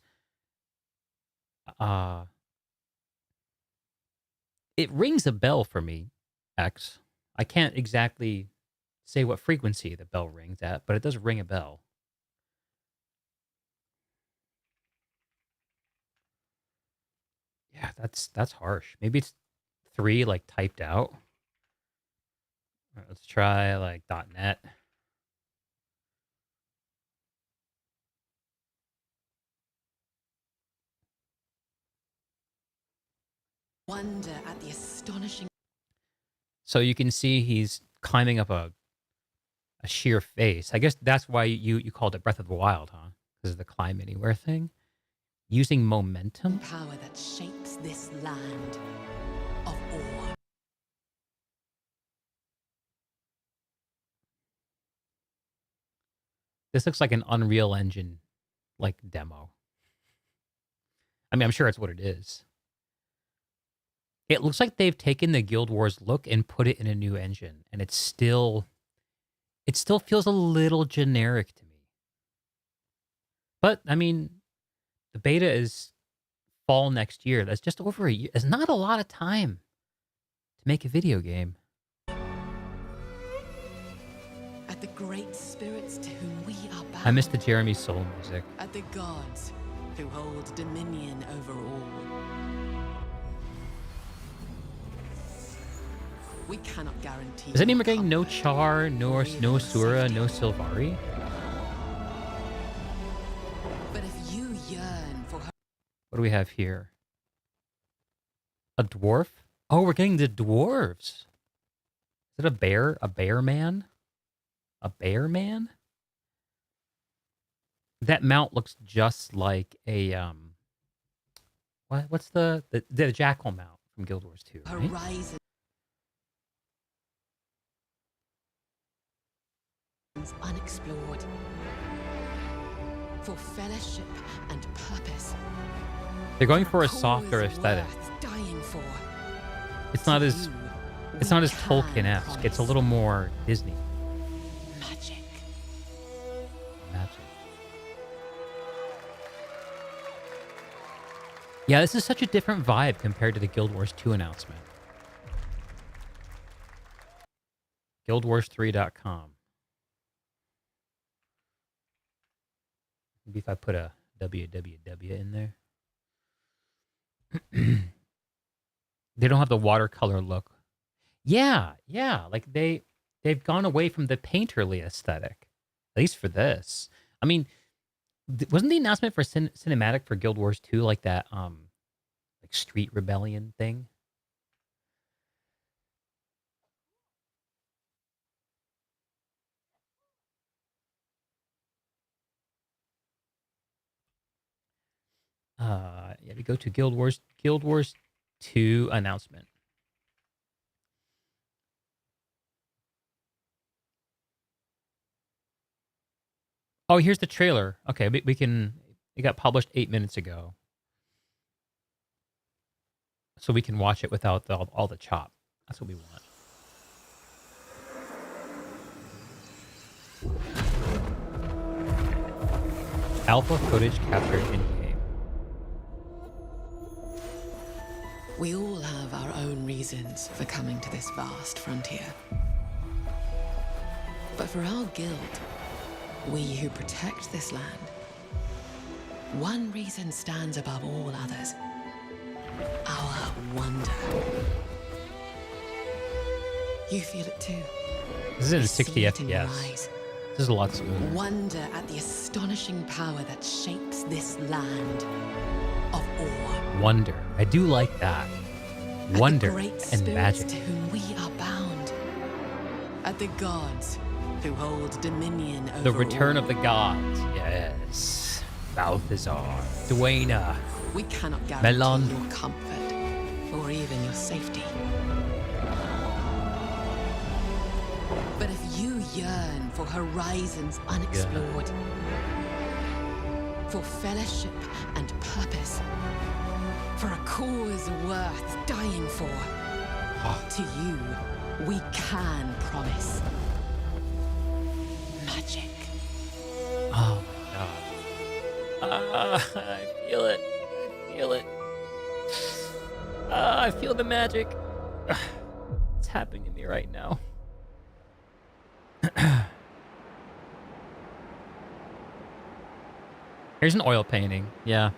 it rings a bell for me, X. I can't exactly say what frequency the bell rings at, but it does ring a bell. Yeah, that's harsh. Maybe it's 3 like typed out. All right, let's try like .net. Wonder at the astonishing. So you can see he's climbing up a sheer face. I guess that's why you called it Breath of the Wild, huh? Because of the climb anywhere thing. Using momentum. Power that shapes this land of awe. This looks like an Unreal Engine like demo. I mean, I'm sure it's what it is. It looks like they've taken the Guild Wars look and put it in a new engine, and it still feels a little generic to me. But I mean, the beta is fall next year. That's just over a year. It's not a lot of time to make a video game. At the great spirits to whom we are bound. I miss the Jeremy Soule music. At the gods who hold dominion over all. We cannot guarantee. Is anyone getting no Char, no Asura, no Sylvari? But if you yearn for her. What do we have here? A dwarf? Oh, we're getting the dwarves. Is it a bear? A bear man? A bear man? That mount looks just like a what's the jackal mount from Guild Wars 2, right? Horizon. Unexplored. For fellowship and purpose. They're going for a softer aesthetic. Dying for. It's not as Tolkien-esque. It's a little more Disney. Magic. Yeah, this is such a different vibe compared to the Guild Wars 2 announcement. GuildWars3.com. Maybe if I put a www in there. They don't have the watercolor look. Yeah, like they've gone away from the painterly aesthetic, at least for this. I mean, wasn't the announcement for cinematic for Guild Wars 2 like that like Street Rebellion thing? Yeah, we go to Guild Wars 2 announcement. Oh, here's the trailer. Okay, it got published 8 minutes ago. So we can watch it without all the chop. That's what we want. Alpha footage captured in-game. We all have our own reasons for coming to this vast frontier. But for our guild, we who protect this land, one reason stands above all others. Our wonder. You feel it too. This is in You 60 see it in your FPS. eyes. This is a lot smoother. Wonder at the astonishing power that shapes this land of awe. Wonder. I do like that. At the Wonder great and spirits magic. to whom we are bound. At the gods who hold dominion over The return all. of the gods. Yes. Balthazar. Duena. We cannot guarantee Melon. your comfort or even your safety. But if you yearn for horizons unexplored, for fellowship and purpose, for a cause worth dying for, to you, we can promise magic. Oh my god. I feel it. I feel it. I feel the magic. It's happening to me right now. Here's an oil painting. Yeah.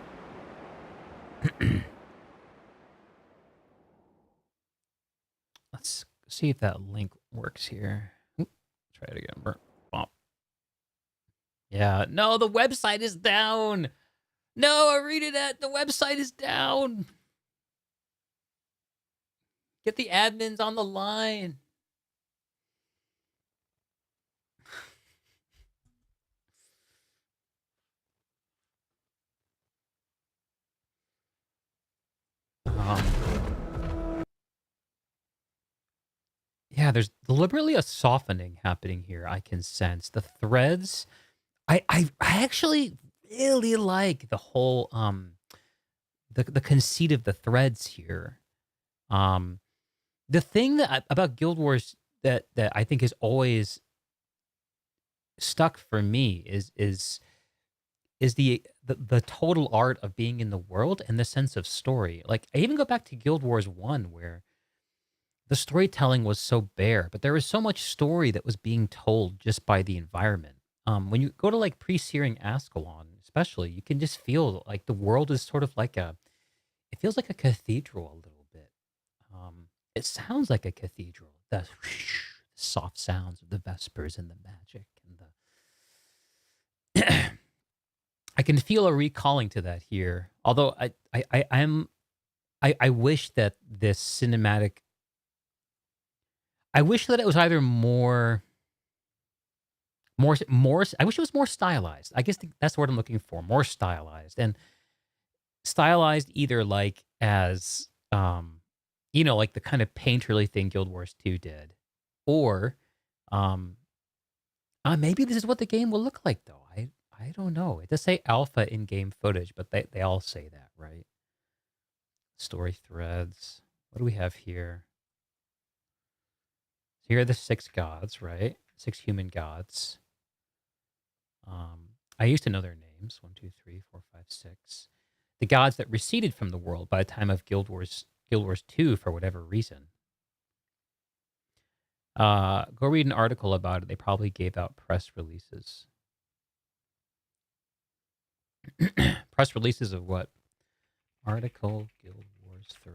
Let's see if that link works here. Oop, try it again. Bop. Yeah. No, the website is down. No, I read it at the website is down. Get the admins on the line. Yeah, there's deliberately a softening happening here. I can sense the threads. I actually really like the whole the conceit of the threads here. The thing that about Guild Wars that I think is always stuck for me is the total art of being in the world and the sense of story. Like I even go back to Guild Wars 1 where the storytelling was so bare, but there was so much story that was being told just by the environment. When you go to like pre-searing Ascalon, especially, you can just feel like the world is sort of like it feels like a cathedral a little bit. It sounds like a cathedral. The soft sounds of the Vespers and the magic and the I can feel a recalling to that here. Although I wish that this cinematic I wish that it was either more I wish it was more stylized. I guess that's the word I'm looking for, more stylized. And stylized either like as like the kind of painterly thing Guild Wars 2 did, or maybe this is what the game will look like though. I don't know. It does say alpha in-game footage, but they all say that, right? Story threads. What do we have here? Here are the 6 gods, right? 6 human gods. I used to know their names. 1, 2, 3, 4, 5, 6. The gods that receded from the world by the time of Guild Wars 2 for whatever reason. Go read an article about it. They probably gave out press releases. Press releases of what? Article Guild Wars 3.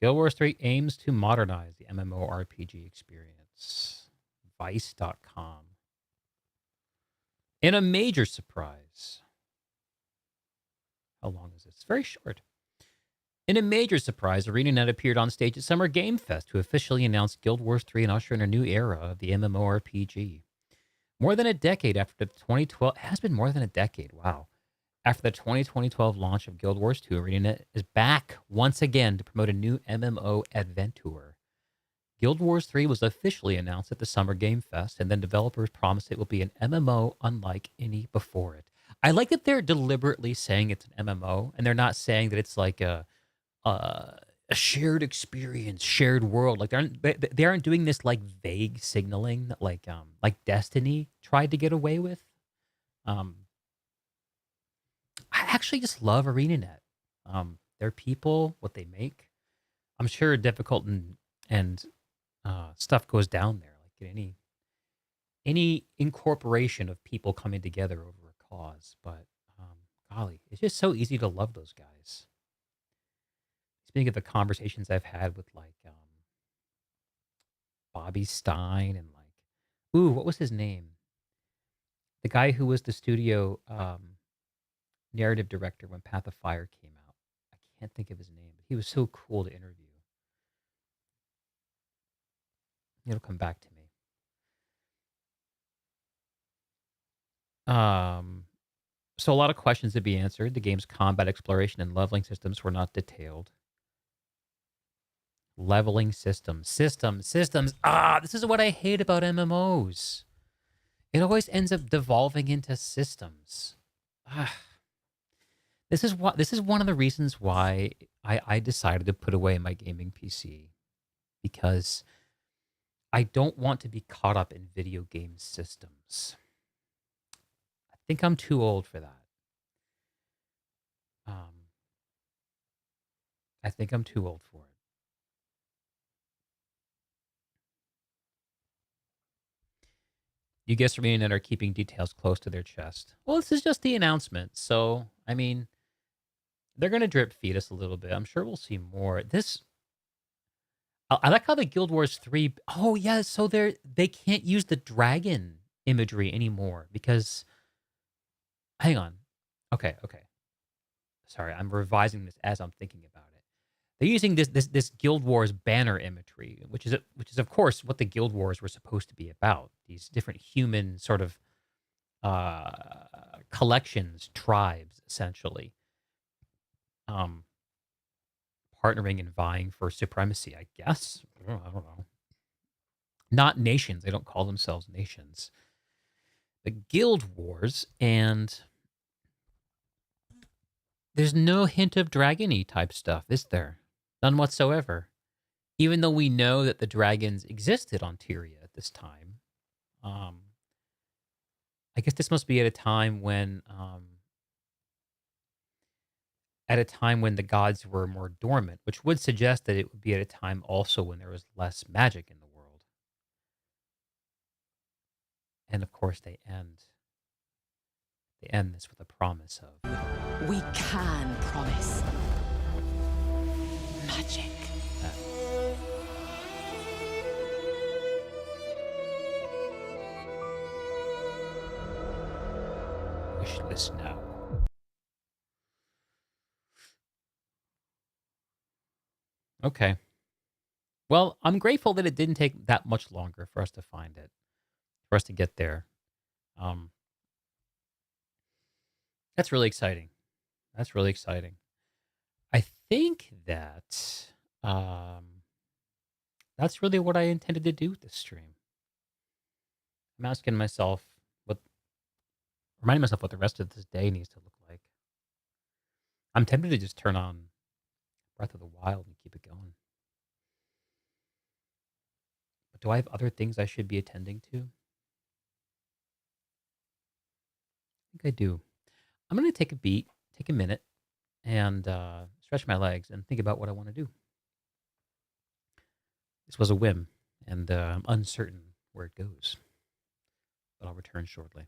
Guild Wars 3 aims to modernize the MMORPG experience. Vice.com. In a major surprise. How long is this? It's very short. In a major surprise, ArenaNet appeared on stage at Summer Game Fest to officially announce Guild Wars 3 and usher in a new era of the MMORPG. More than a decade after the 2012... It has been more than a decade, wow. After the 2012 launch of Guild Wars 2, ArenaNet is back once again to promote a new MMO adventure. Guild Wars 3 was officially announced at the Summer Game Fest, and then developers promised it will be an MMO unlike any before it. I like that they're deliberately saying it's an MMO, and they're not saying that it's like a shared experience, shared world. Like they aren't doing this like vague signaling that like Destiny tried to get away with. actually just love ArenaNet. Their people, what they make. I'm sure difficult and stuff goes down there, like any incorporation of people coming together over a cause. But golly, it's just so easy to love those guys. Speaking of the conversations I've had with like Bobby Stein and like, ooh, what was his name? The guy who was the studio narrative director when Path of Fire came out. I can't think of his name, but he was so cool to interview. It'll come back to me. So a lot of questions to be answered. The game's combat exploration and leveling systems were not detailed. Leveling systems. This is what I hate about MMOs. It always ends up devolving into systems. Ah. This is one of the reasons why I decided to put away my gaming PC, because I don't want to be caught up in video game systems. I think I'm too old for that. I think I'm too old for it. You guess from internet are keeping details close to their chest. Well, this is just the announcement, so I mean, they're gonna drip feed us a little bit. I'm sure we'll see more. I like how the Guild Wars 3. Oh yeah, so they can't use the dragon imagery anymore because. Hang on. Okay. Sorry, I'm revising this as I'm thinking about it. They're using this Guild Wars banner imagery, which is of course what the Guild Wars were supposed to be about. These different human sort of collections, tribes, essentially, partnering and vying for supremacy. I guess I don't know. Not nations. They don't call themselves nations. The Guild Wars, and there's no hint of dragon-y type stuff, is there? None whatsoever. Even though we know that the dragons existed on Tyria at this time. I guess this must be at a time when the gods were more dormant, which would suggest that it would be at a time also when there was less magic in the world. And of course they end this with a promise of We can promise magic. wish list now. Okay. Well, I'm grateful that it didn't take that much longer for us to find it, for us to get there. That's really exciting. That's really exciting. I think that that's really what I intended to do with this stream. I'm asking myself reminding myself what the rest of this day needs to look like. I'm tempted to just turn on Breath of the Wild and keep it going. But do I have other things I should be attending to? I think I do. I'm going to take a minute, and stretch my legs and think about what I want to do. This was a whim, and I'm uncertain where it goes. But I'll return shortly.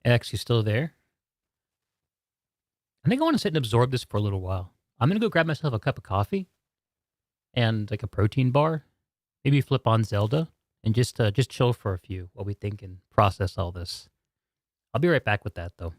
X, you still there? I think I want to sit and absorb this for a little while. I'm gonna go grab myself a cup of coffee and like a protein bar. Maybe flip on Zelda and just chill for a few while we think and process all this. I'll be right back with that though.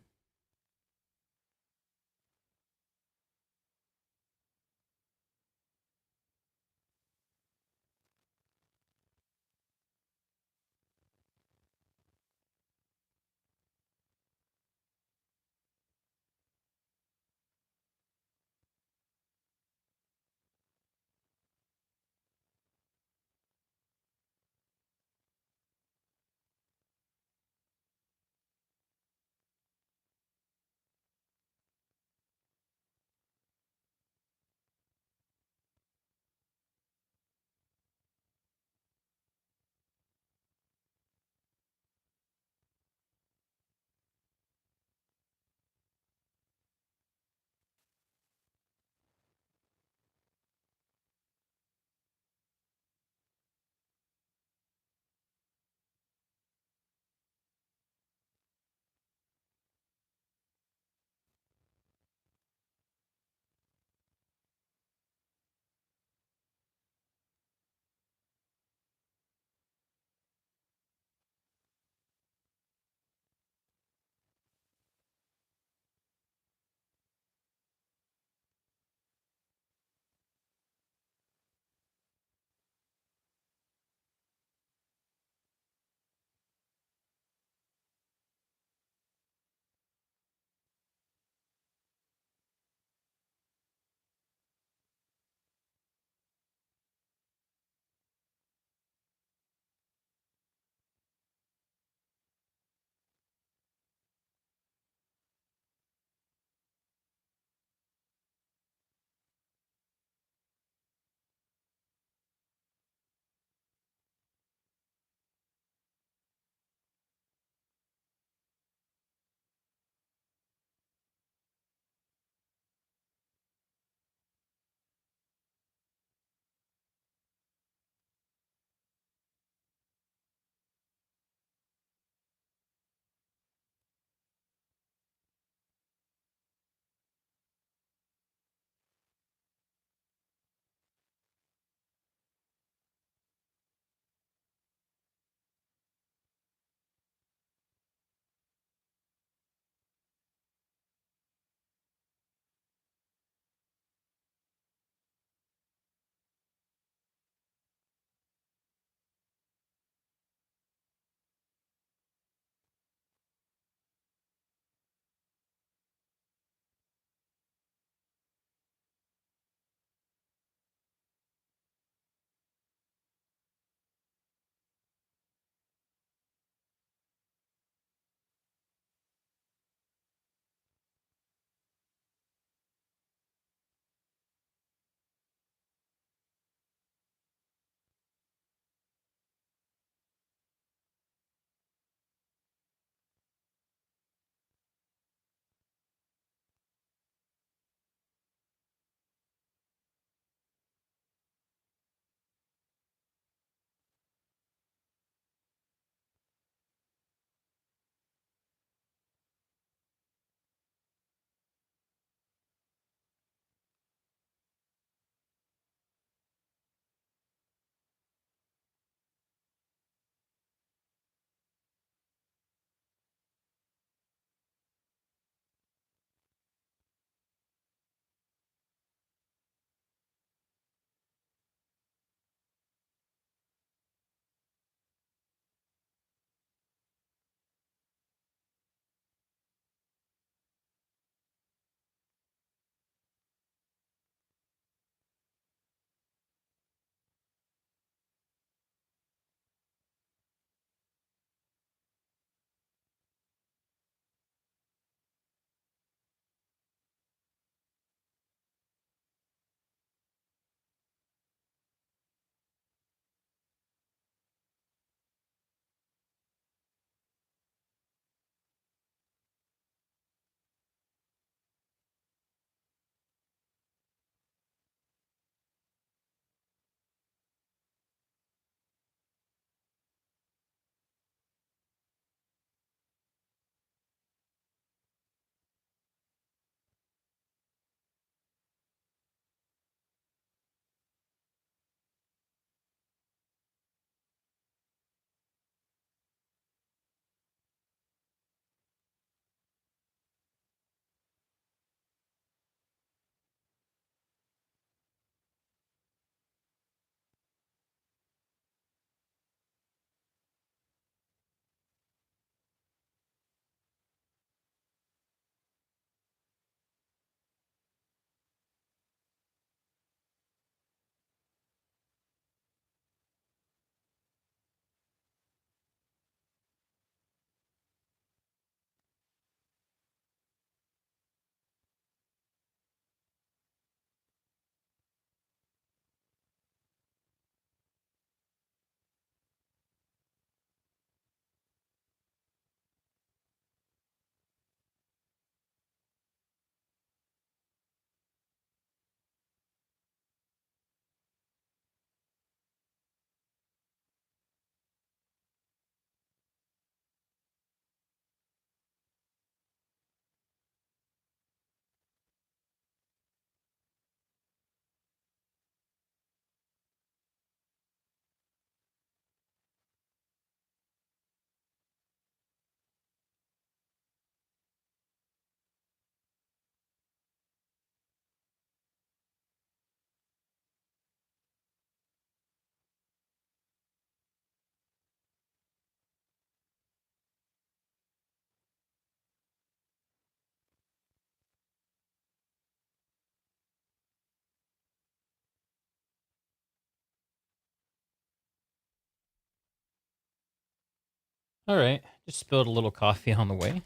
All right. Just spilled a little coffee on the way.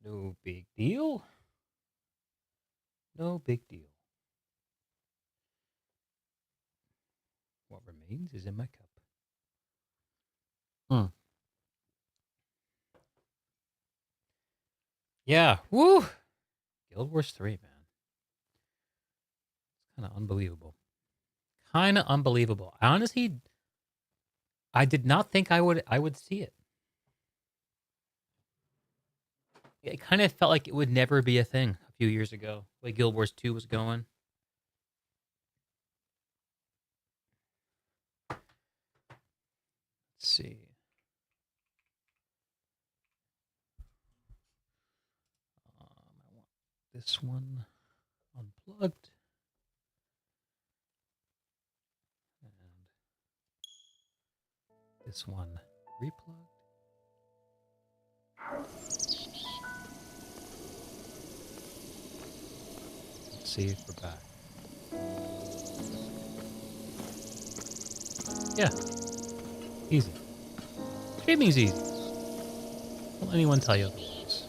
No big deal. No big deal. What remains is in my cup. Yeah. Woo! Guild Wars 3, man. It's kind of unbelievable. Kind of unbelievable. Honestly, I did not think I would see it. It kind of felt like it would never be a thing a few years ago, the way Guild Wars 2 was going. Let's see. I want this one unplugged. And this one replugged. Let's see if we're back. Yeah. Easy. Streaming's easy. Don't let anyone tell you otherwise.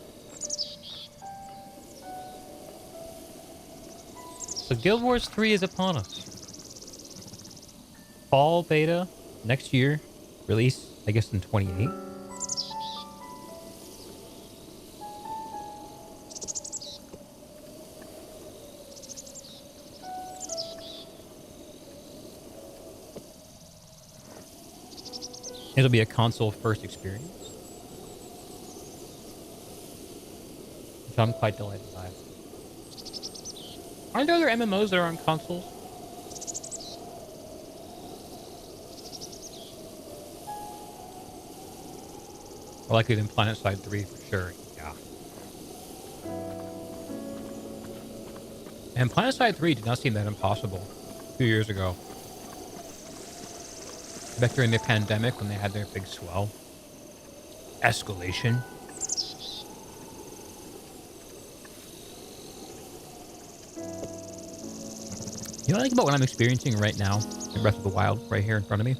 So Guild Wars 3 is upon us. Fall beta next year. Release, I guess, in 28. It'll be a console first experience, which I'm quite delighted by. Aren't there other MMOs that are on consoles? Or likely than PlanetSide 3 for sure. Yeah. And PlanetSide 3 did not seem that impossible a few years ago. Back during the pandemic when they had their big swell. Escalation. You know what I think about what I'm experiencing right now in Breath of the Wild right here in front of me?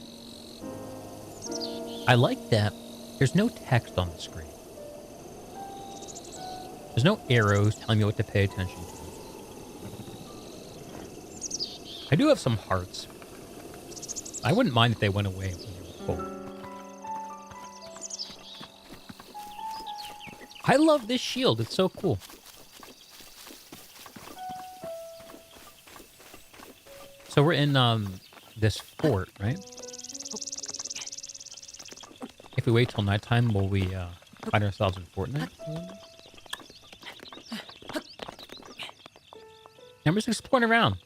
I like that there's no text on the screen. There's no arrows telling me what to pay attention to. I do have some hearts. I wouldn't mind if they went away when they were full. I love this shield. It's so cool. So we're in this fort, right? If we wait till nighttime, will we find ourselves in Fortnite? And we're just exploring around.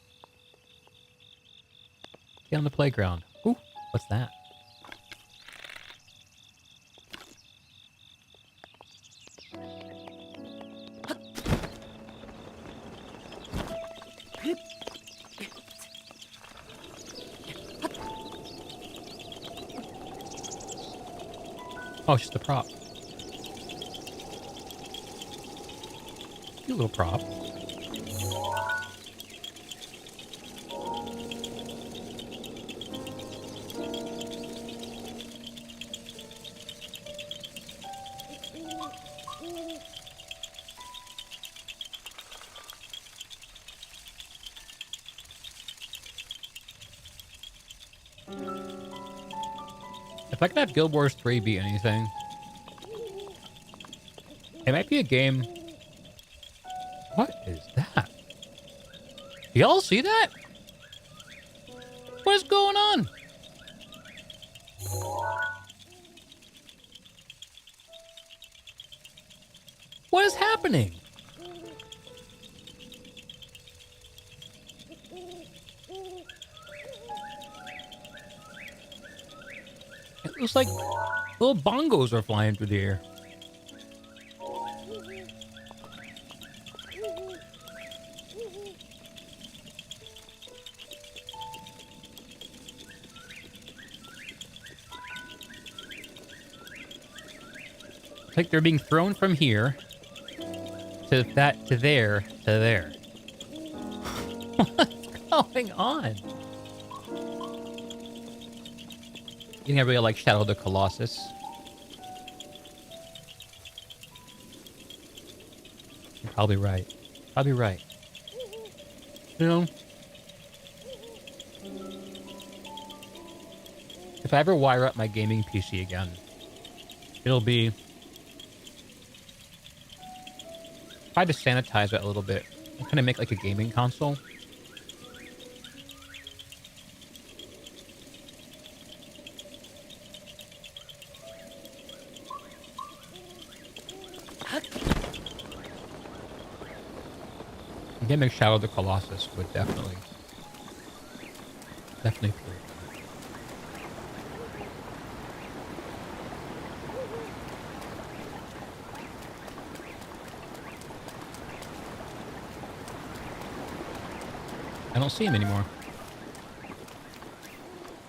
Get on the playground. Ooh, what's that? Oh, it's just a prop. Cute little prop. If I could have Guild Wars 3 be anything, it might be a game. What is that? Y'all see that? What is going on? What is happening? It looks like little bongos are flying through the air. It's like they're being thrown from here to that to there to there. What's going on? You think I really like Shadow of the Colossus You're probably right. Probably right. You know, if I ever wire up my gaming PC again, it'll be try to sanitize it a little bit and kind of make like a gaming console. Gaming Shadow of the Colossus would definitely prove. I don't see him anymore.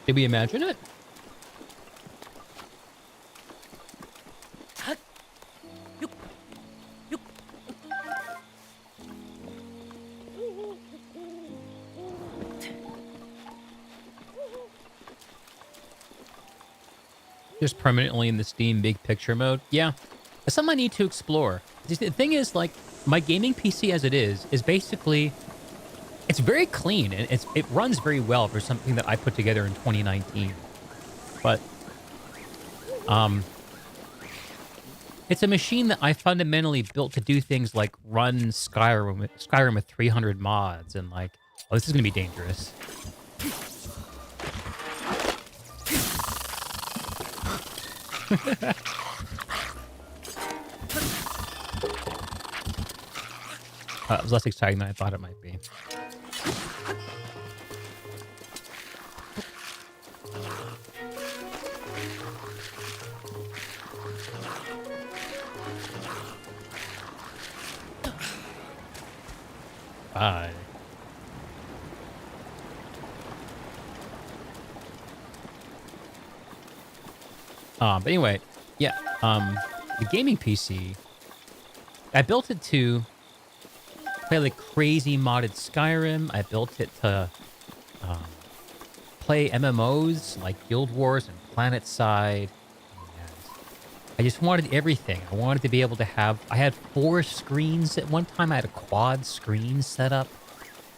Did we imagine it? Just permanently in the Steam big picture mode? Yeah. That's something I need to explore. The thing is, like, my gaming PC as it is basically... It's very clean, and it runs very well for something that I put together in 2019. But... it's a machine that I fundamentally built to do things like run Skyrim with 300 mods, and like... Oh, this is gonna be dangerous. It was less exciting than I thought it might be. Bye. But anyway, yeah, the gaming PC, I built it to play like crazy modded Skyrim. I built it to play MMOs like Guild Wars and PlanetSide. I just wanted everything. I wanted to be able to have... I had 4 screens at one time. I had a quad screen set up.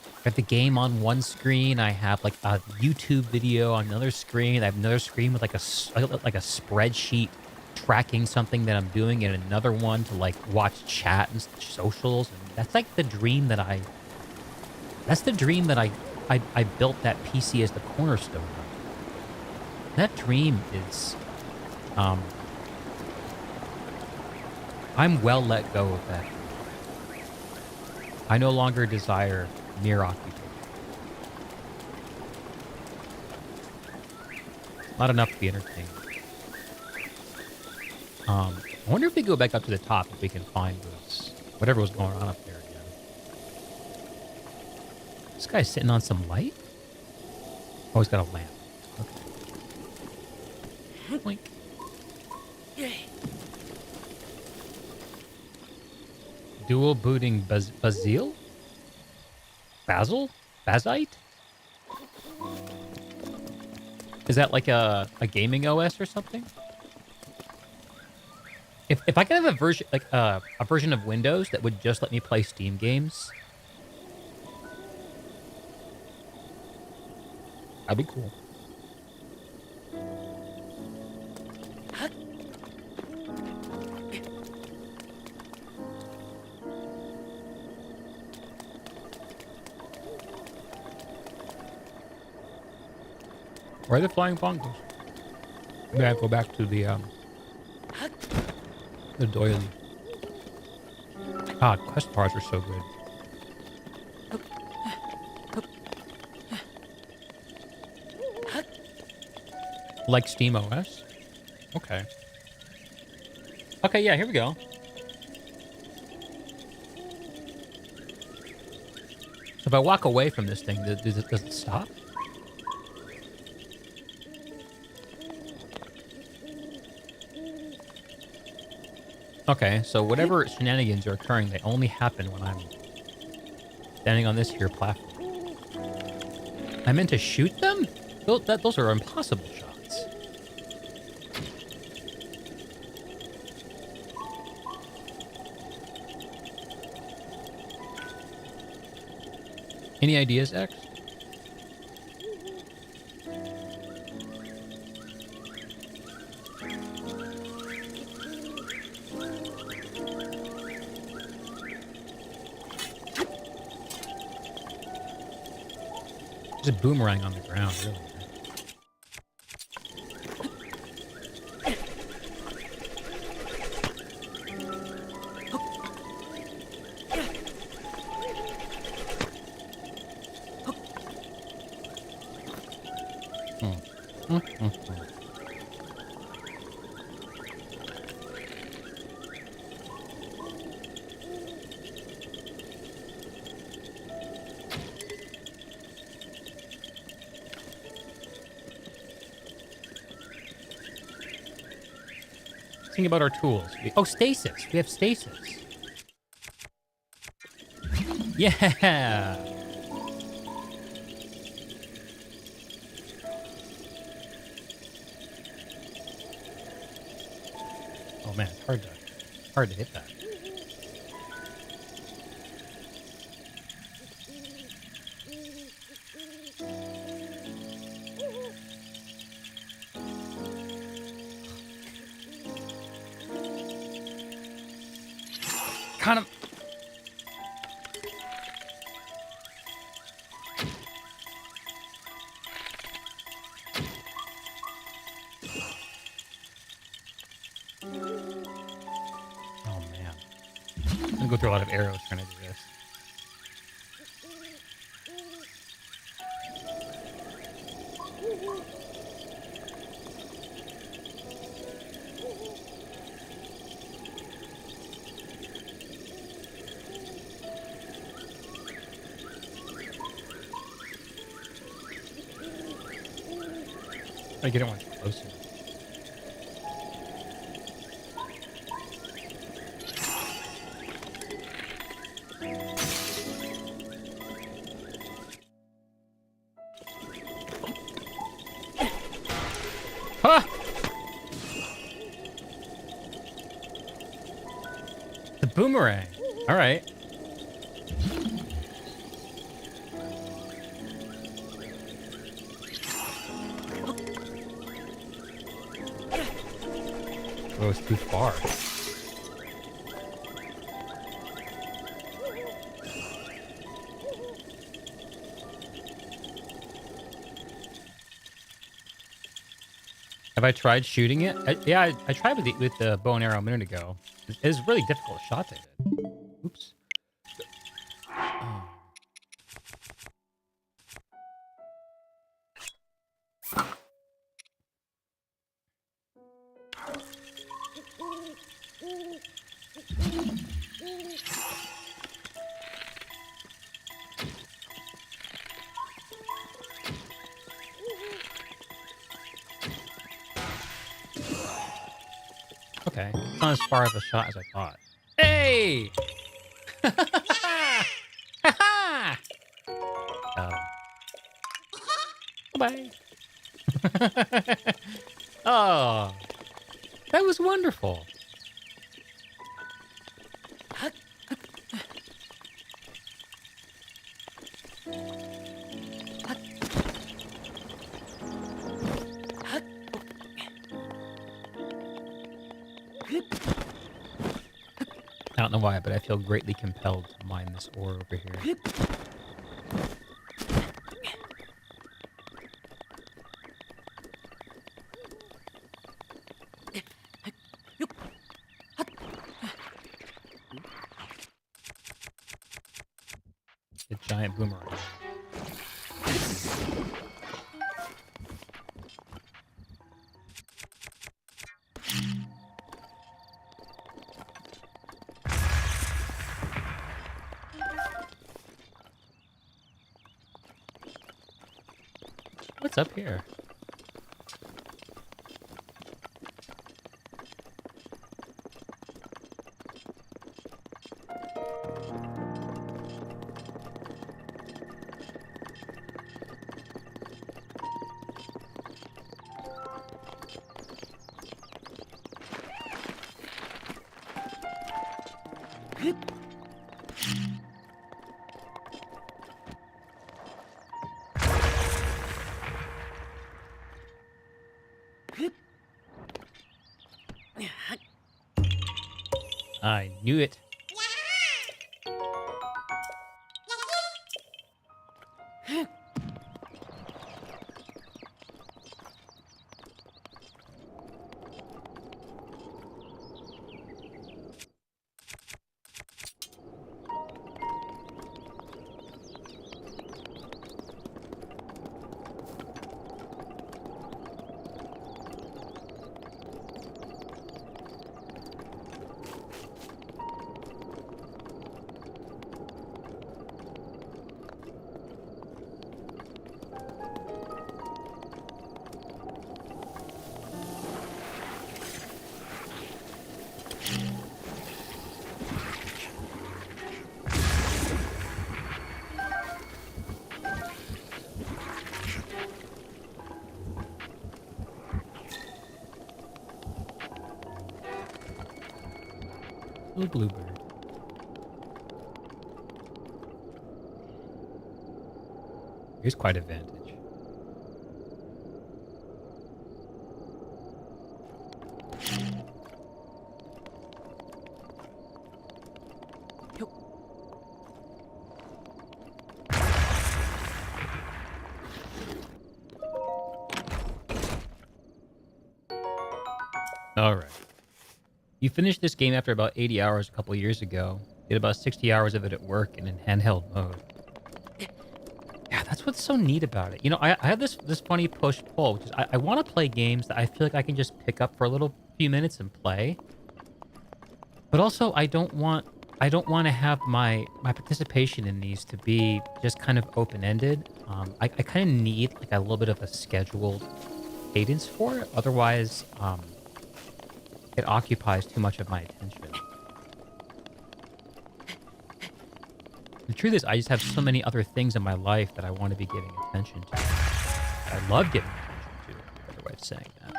I have the game on one screen. I have like a YouTube video on another screen. I have another screen with like a spreadsheet tracking something that I'm doing, and another one to like watch chat and socials. And that's like the dream that I... That's the dream that I built that PC as the cornerstone of. That dream is... I'm well let go of that. I no longer desire mere occupation. Not enough to be entertained. I wonder if we go back up to the top if we can find whatever was going on up there again. This guy's sitting on some light? Oh, he's got a lamp. Okay. Blink. Dual booting Basil? Bazite? Is that like a gaming OS or something? If I could have a version like a version of Windows that would just let me play Steam games, that'd be cool. Where are the flying bongos? Maybe I go back to the doily. God, quest bars are so good. Like Steam OS? Okay. Okay, yeah, here we go. So if I walk away from this thing, does it stop? Okay, so whatever shenanigans are occurring, they only happen when I'm standing on this here platform. I meant to shoot them? Those are impossible shots. Any ideas, X? There's a boomerang on the ground, really. Think about our tools. Oh, stasis. We have stasis. Yeah. Oh man, it's hard to hit that. Kind of. Oh man, I'm gonna go through a lot of arrows trying to do this. I get it one closer. Huh! The boomerang. All right. Oh, it's too far. Have I tried shooting it? Yeah, I tried with the bow and arrow a minute ago. It's a really difficult shot to hit. Oops. Oh. Okay, it's not as far of a shot as I thought. Hey! Bye. Oh, that was wonderful. I don't know why, but I feel greatly compelled to mine this ore over here. The giant boomerang. What's up here? I knew it. Little bluebird. Here's quite a vantage. All right. You finished this game after about 80 hours a couple years ago. Did about 60 hours of it at work and in handheld mode. Yeah, that's what's so neat about it. You know, I have this funny push-pull, which is I want to play games that I feel like I can just pick up for a little few minutes and play. But also, I don't want to have my participation in these to be just kind of open-ended. I kind of need like a little bit of a scheduled cadence for it. Otherwise, it occupies too much of my attention. The truth is, I just have so many other things in my life that I want to be giving attention to. I love giving attention to. Better way of saying that.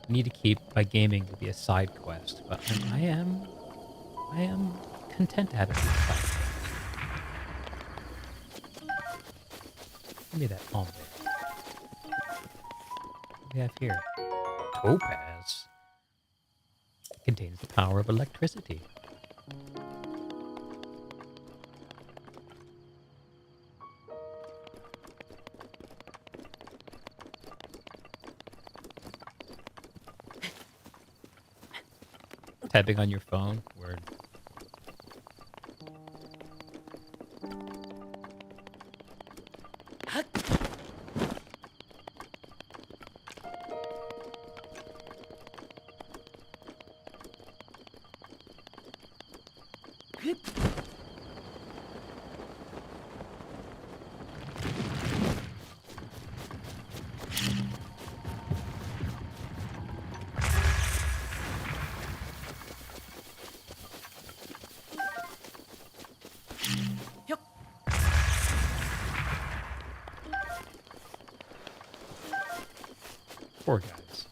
I need to keep my gaming to be a side quest, but I am content to have it be a side quest. Give me that almond. What do we have here? Topaz. Contains the power of electricity. Typing on your phone? Word. Poor guys.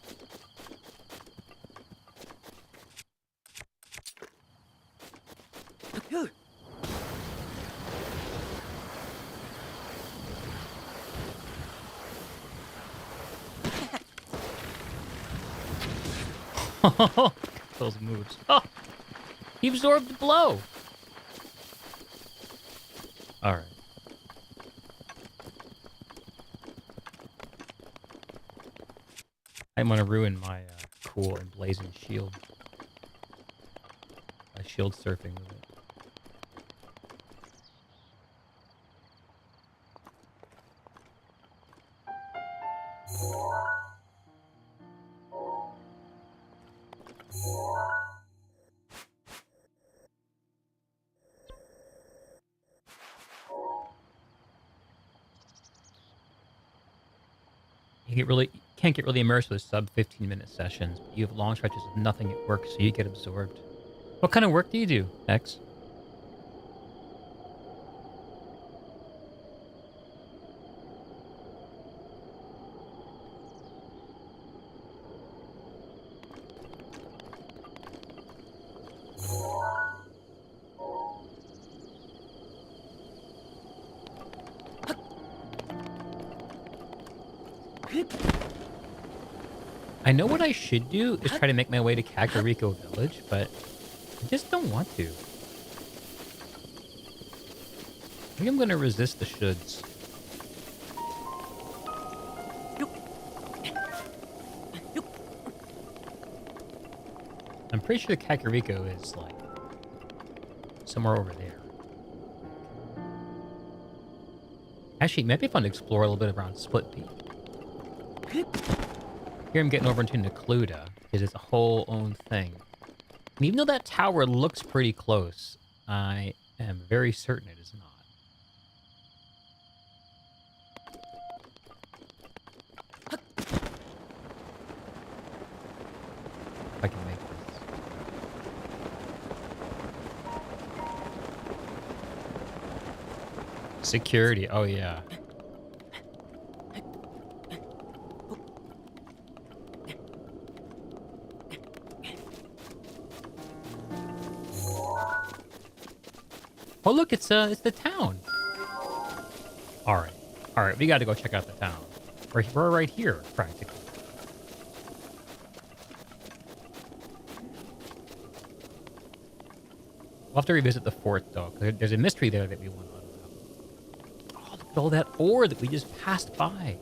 Those moves. Oh, he absorbed the blow. All right. I'm gonna ruin my cool and blazing shield by shield surfing with it. Can't get really immersed with sub 15-minute sessions, but you have long stretches of nothing at work, so you get absorbed. What kind of work do you do, X? I know what I should do is try to make my way to Kakariko Village, but I just don't want to. I think I'm gonna resist the shoulds. I'm pretty sure Kakariko is, like, somewhere over there. Actually, it might be fun to explore a little bit around Split Peak. Here I'm getting over into Necluda, because it's a whole own thing. And even though that tower looks pretty close, I am very certain it is not. If I can make this. Security, oh yeah. Oh look, it's the town. All right, we got to go check out the town. We're right here, practically. We'll have to revisit the fort though, because there's a mystery there that we want to unravel. Oh, look at all that ore that we just passed by.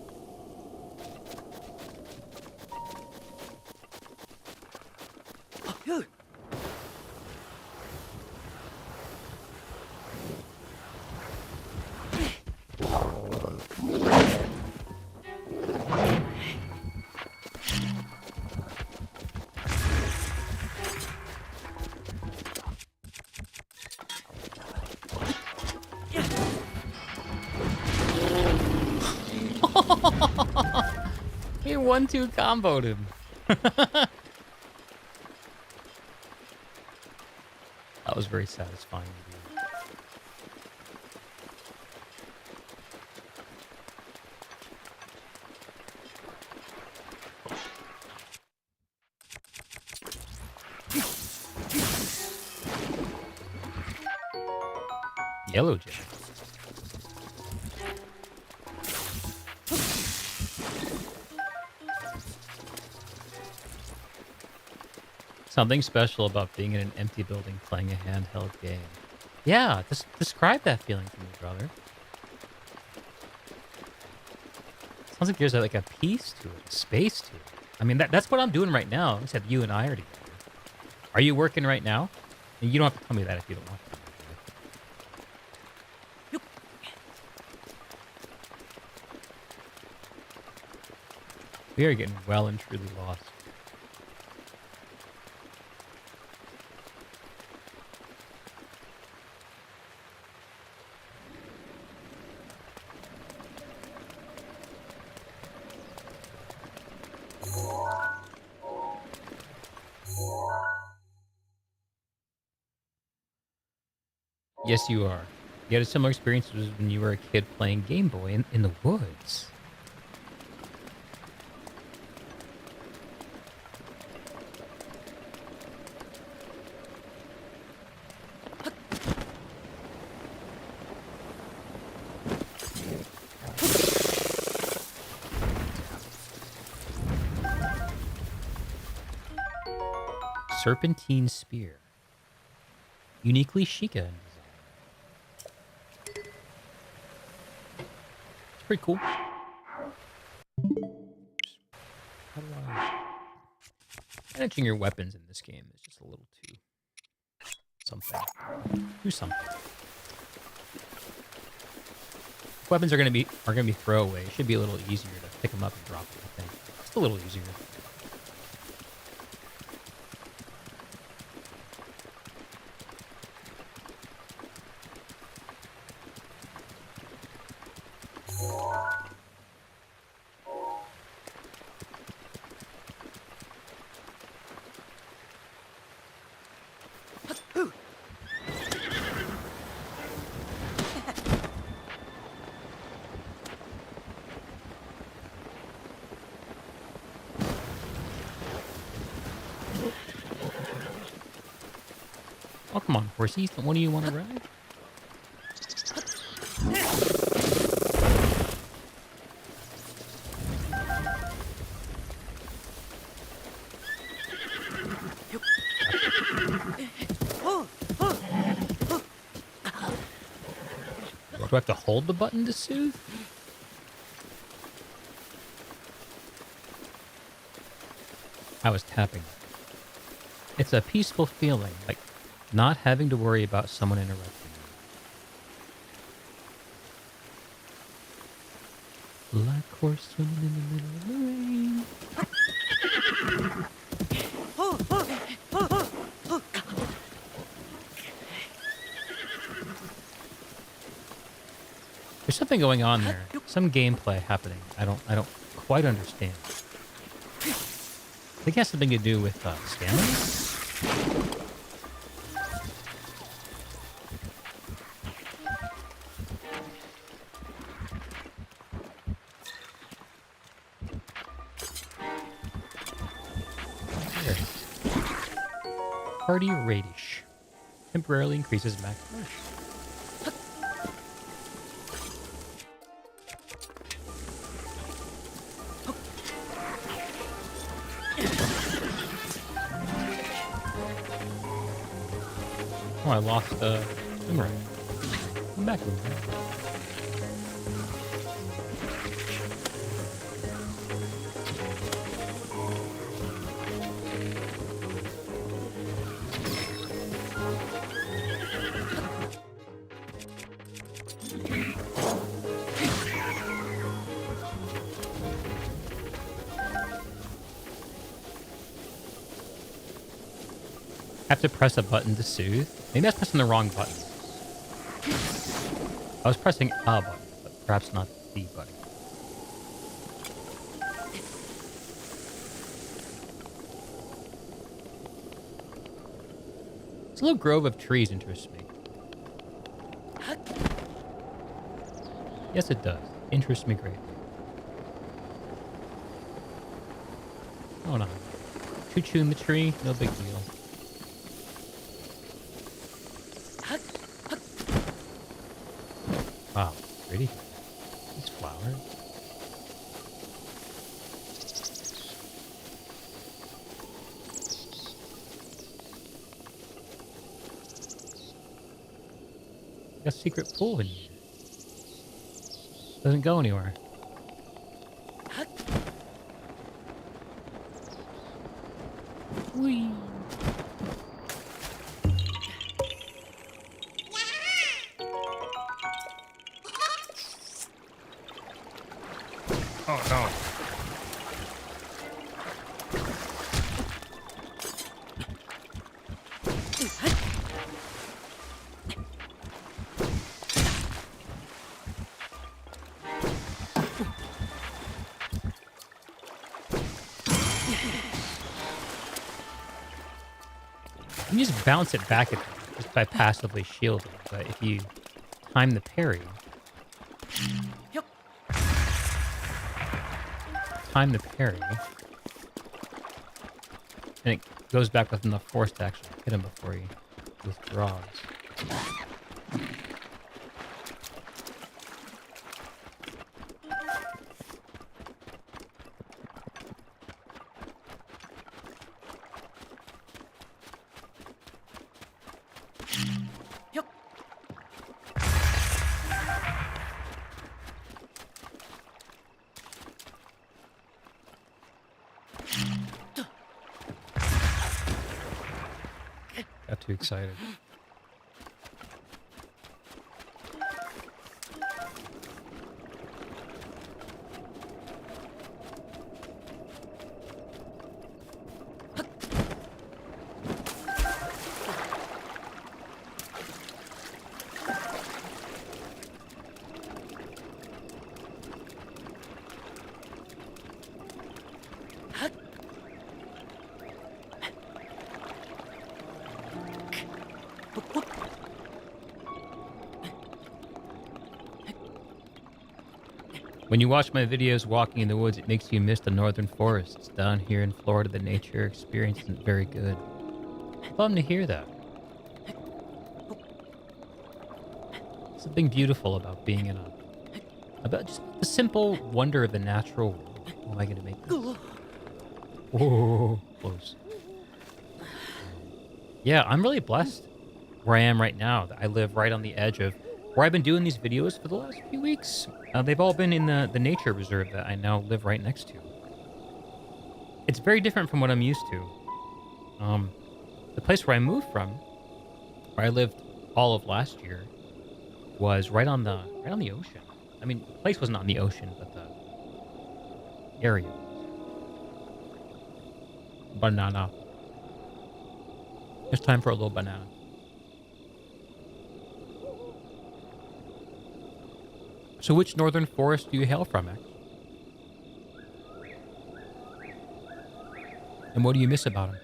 He 1-2 comboed him. That was very satisfying to do. Yellow Jack. Something special about being in an empty building playing a handheld game. Yeah, just describe that feeling to me, brother. Sounds like there's like a peace to it, a space to it. I mean, that's what I'm doing right now, except you and I are together. Are you working right now? And you don't have to tell me that if you don't want to. We are getting well and truly lost. Yes, you are. You had a similar experience when you were a kid playing Game Boy in the woods. Serpentine Spear. Uniquely Sheikah in design. It's pretty cool. How do I... Managing your weapons in this game is just a little too... something. Do something. Weapons are gonna be throwaway. It should be a little easier to pick them up and drop them, I think. Just a little easier. Oh, come on, horsies. What do you want to ride? Do I have to hold the button to soothe? I was tapping. It's a peaceful feeling, like not having to worry about someone interrupting you. Like horse swimming in the middle of the rain. There's something going on there. Some gameplay happening. I don't quite understand. I think it has something to do with stamina. Party Radish. Temporarily increases max push. Oh, I lost the boomerang. Come back, boomerang. Have to press a button to soothe. Maybe I was pressing the wrong button. I was pressing a button, but perhaps not the button. This little grove of trees interests me. Yes, it does. Interests me greatly. Oh no. Choo-choo in the tree, no big deal. Wow, pretty. These flowers. Got a secret pool in here. Doesn't go anywhere. Whee! Oh no. You just bounce it back at them just by passively shielding, but if you time the parry, and it goes back with enough force to actually hit him before he withdraws. Got too excited. When you watch my videos walking in the woods, it makes you miss the northern forests. Down here in Florida, the nature experience isn't very good. Fun to hear that. Something beautiful about being in about just the simple wonder of the natural world. How am I going to make this? Whoa, close. Yeah, I'm really blessed where I am right now. I live right on the edge of where I've been doing these videos for the last few weeks. They've all been in the nature reserve that I now live right next to. It's very different from what I'm used to. The place where I moved from, where I lived all of last year, was right on the ocean. I mean, the place wasn't on the ocean, but the area. Banana. It's time for a little banana. So which northern forest do you hail from, X? And what do you miss about them?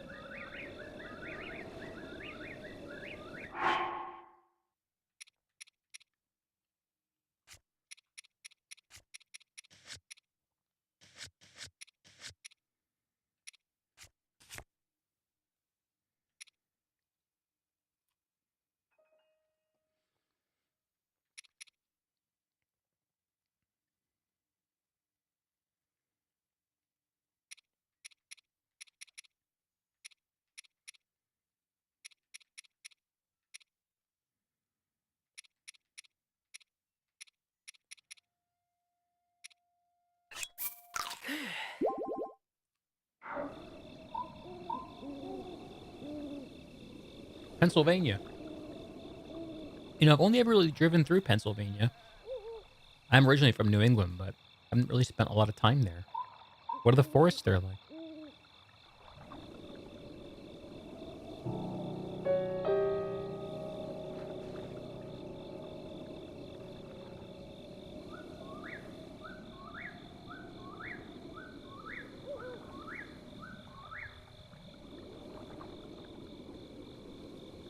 Pennsylvania. You know, I've only ever really driven through Pennsylvania. I'm originally from New England, but I haven't really spent a lot of time there. What are the forests there like?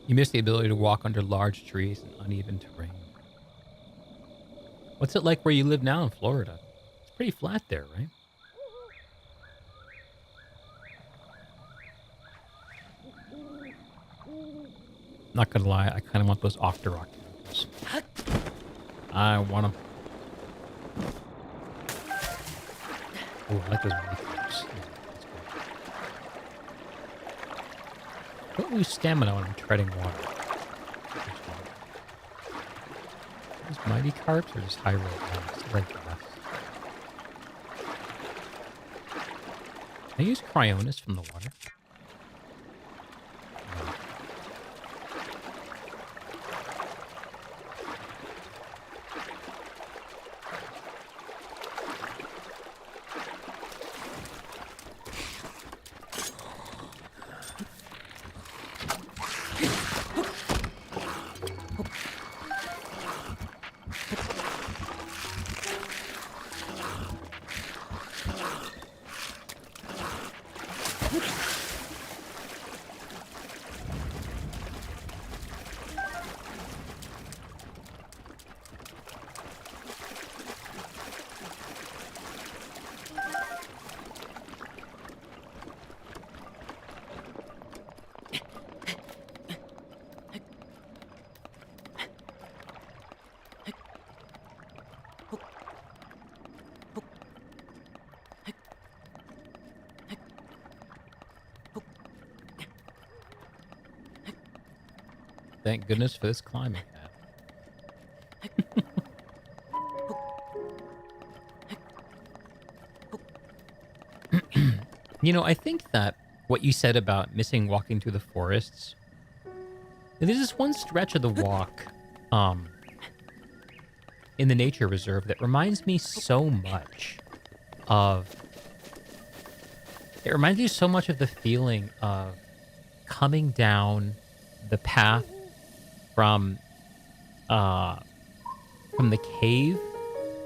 You miss the ability to walk under large trees and uneven terrain. What's it like where you live now in Florida? It's pretty flat there, right? Not gonna lie, I kind of want those Octorock. I want them. Oh, I like those mini-carps. Don't lose stamina when I'm treading water. These mighty carps are just high road ones. I like grass. I use Cryonis from the water. Thank goodness for this climbing path. You know, I think that what you said about missing walking through the forests, there's this one stretch of the walk in the nature reserve that reminds me so much of... It reminds me so much of the feeling of coming down the path from the cave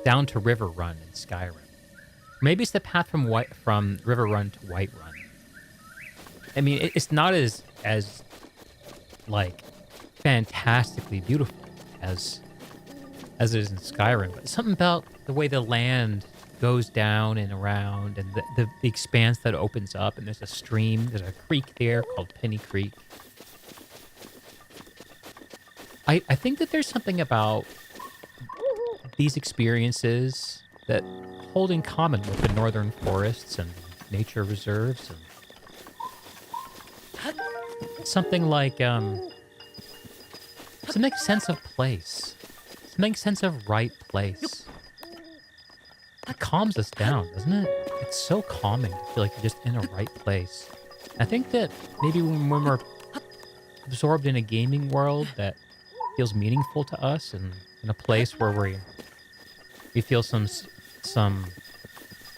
down to River Run in Skyrim. Maybe it's the path from River Run to White Run. I mean, it's not as like fantastically beautiful as it is in Skyrim, but something about the way the land goes down and around, and the expanse that opens up, and there's a creek there called Penny Creek. I think that there's something about these experiences that hold in common with the northern forests and nature reserves, and something like sense of place, Something sense of right place. It calms us down, doesn't it? It's so calming to feel like you're just in a right place. I think that maybe when we're absorbed in a gaming world that feels meaningful to us, and in a place where we feel some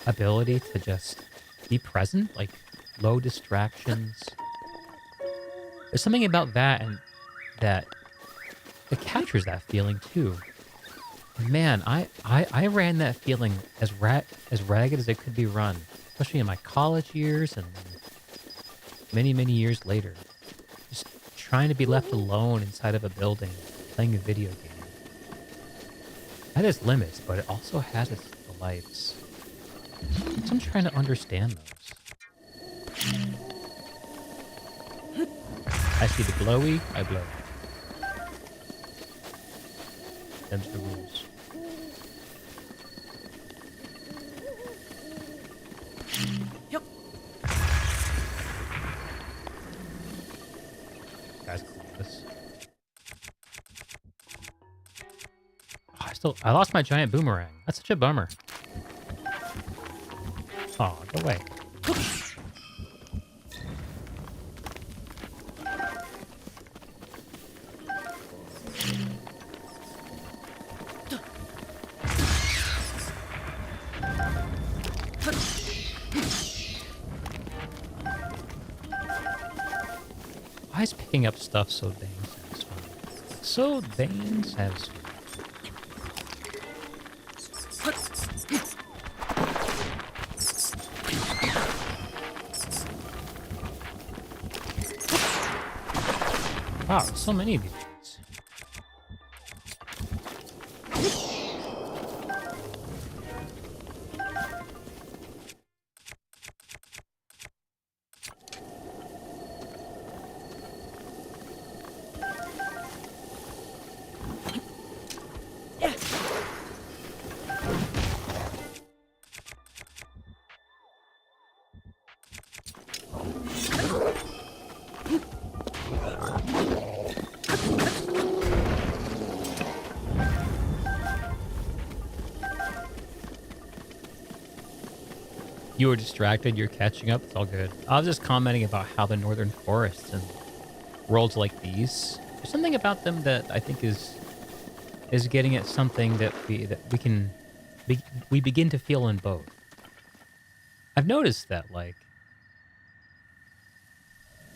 ability to just be present, like low distractions. There's something about that and that captures that feeling too. And man, I ran that feeling as ragged as it could be run, especially in my college years and many, many years later. Just trying to be left alone inside of a building, playing a video game. It has its limits, but it also has its delights. So I'm trying to understand those. I see the glowy, I blow. Them's the rules. Yep. Guys, this. I lost my giant boomerang. That's such a bummer. Aw, go away. Why is picking up stuff so dang satisfying? So dang satisfying. Wow, so many of these things. You were distracted, you're catching up, it's all good. I was just commenting about how the northern forests and worlds like these, there's something about them that I think is getting at something that we begin to feel in both. I've noticed that, like,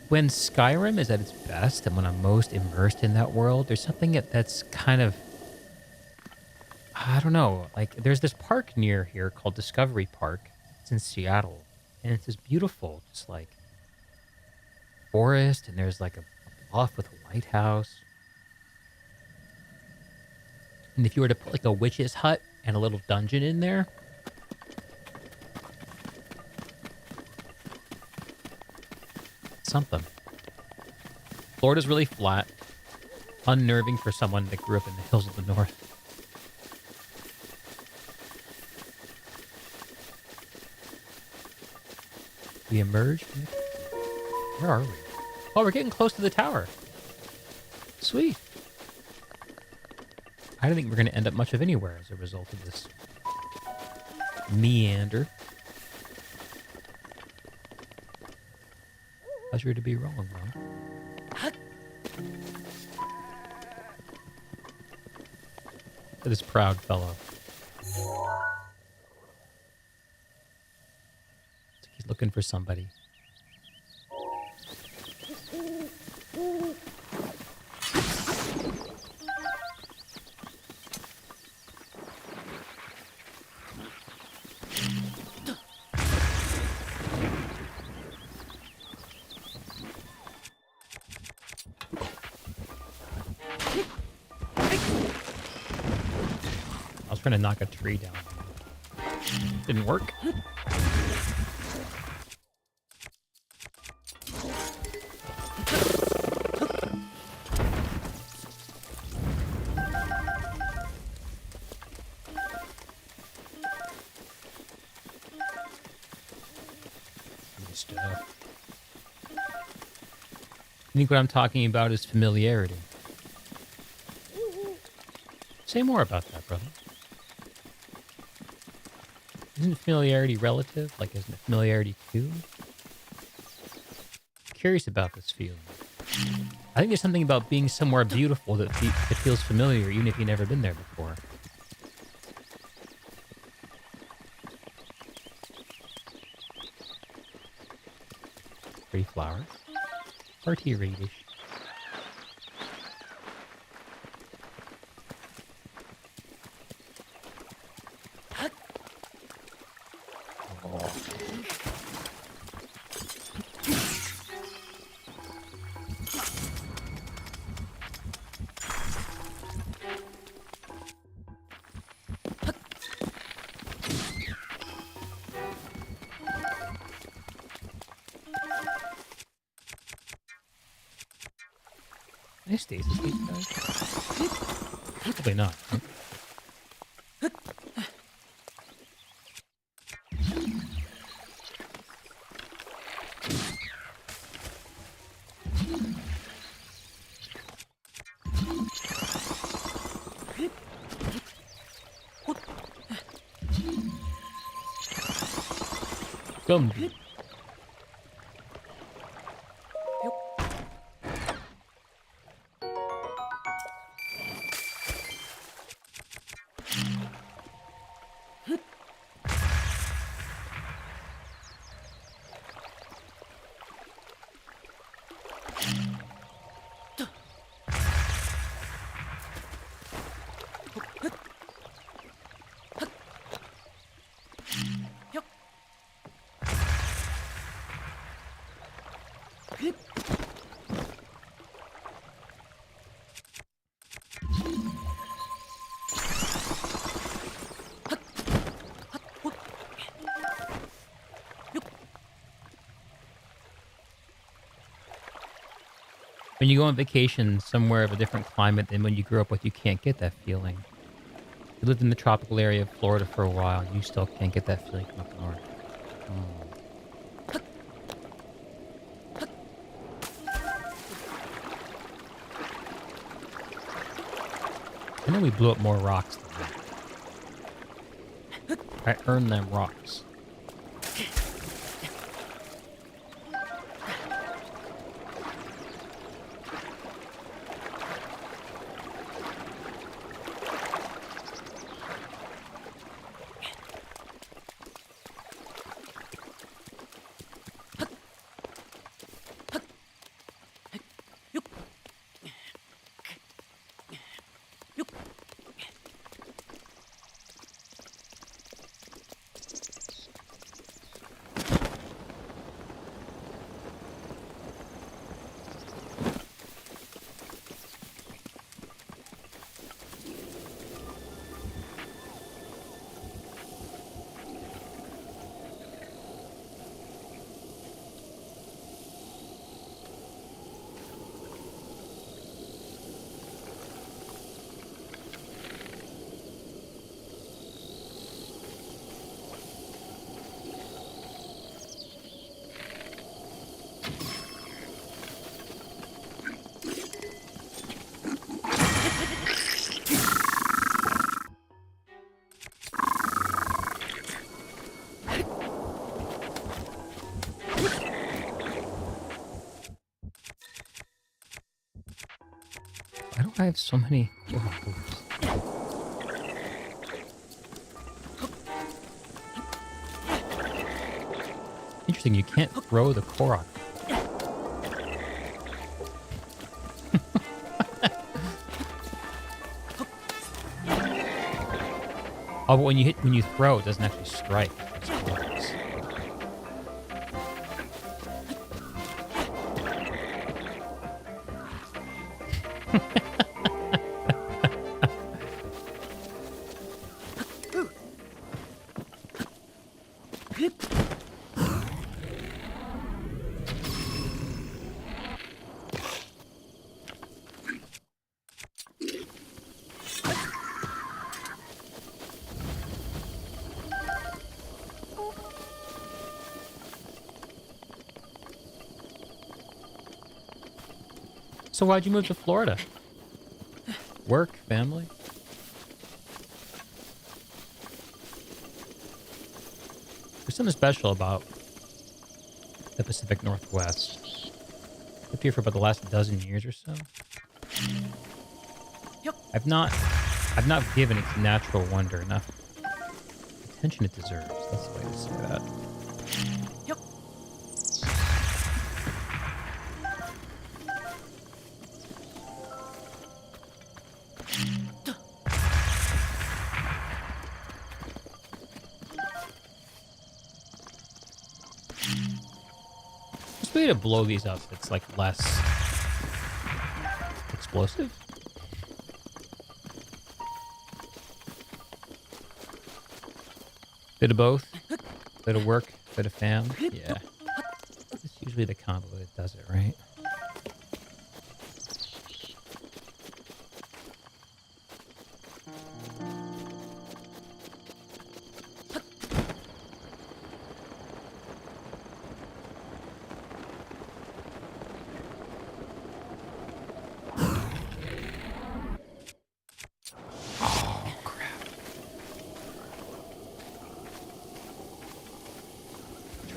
when Skyrim is at its best and when I'm most immersed in that world, there's something that's kind of, I don't know, like, there's this park near here called Discovery Park. It's in Seattle, and it's this beautiful, just like, forest, and there's like a bluff with a lighthouse. And if you were to put like a witch's hut and a little dungeon in there, something. Florida's really flat, unnerving for someone that grew up in the hills of the north. We emerge. Where are we? Oh, we're getting close to the tower. Sweet. I don't think we're going to end up much of anywhere as a result of this meander. Pleasure to be wrong, though. Look at this proud fellow. He's looking for somebody. I was trying to knock a tree down. Didn't work. Stuff. I think what I'm talking about is familiarity. Say more about that, brother. Isn't familiarity relative? Like, isn't it familiarity too? Curious about this feeling. I think there's something about being somewhere beautiful that feels familiar, even if you've never been there before. Pretty flowers. Party radish. Nice stasis these guys. Probably not. Huh? Gumby. When you go on vacation somewhere of a different climate than when you grew up with, you can't get that feeling. You lived in the tropical area of Florida for a while, you still can't get that feeling from up north. I know we blew up more rocks than that. I earned them rocks. Why do I have so many Korok? Interesting, you can't throw the Korok. Oh, but when you throw, it doesn't actually strike. It just blocks. So why'd you move to Florida? Work, family? something special about the Pacific Northwest. Lived here for about the last dozen years or so. I've not given its natural wonder enough attention it deserves. That's the way to say that. Just way to blow these up. It's like less explosive. Bit of both. Bit of work. Bit of fam. Yeah. It's usually the combo that does it, right?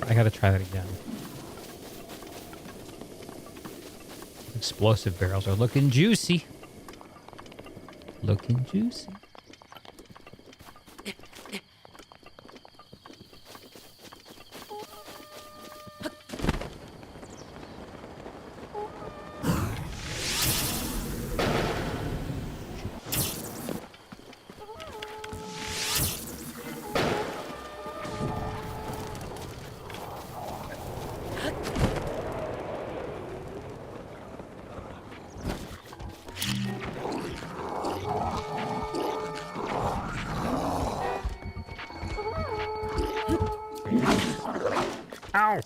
I gotta try that again. Explosive barrels are looking juicy. Looking juicy. Ow!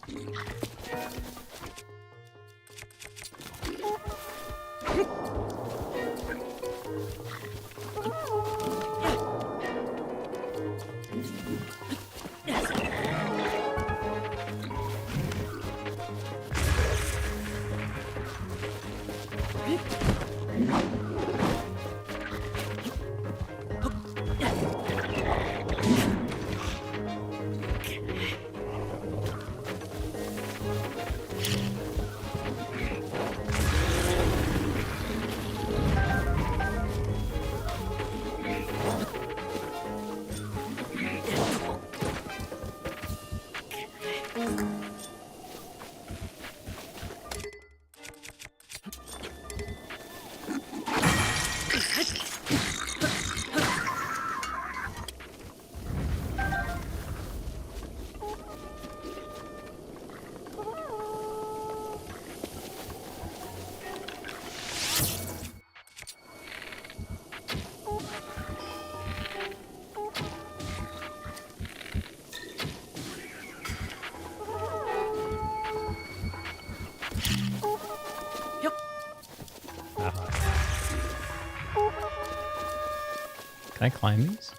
Can I climb these?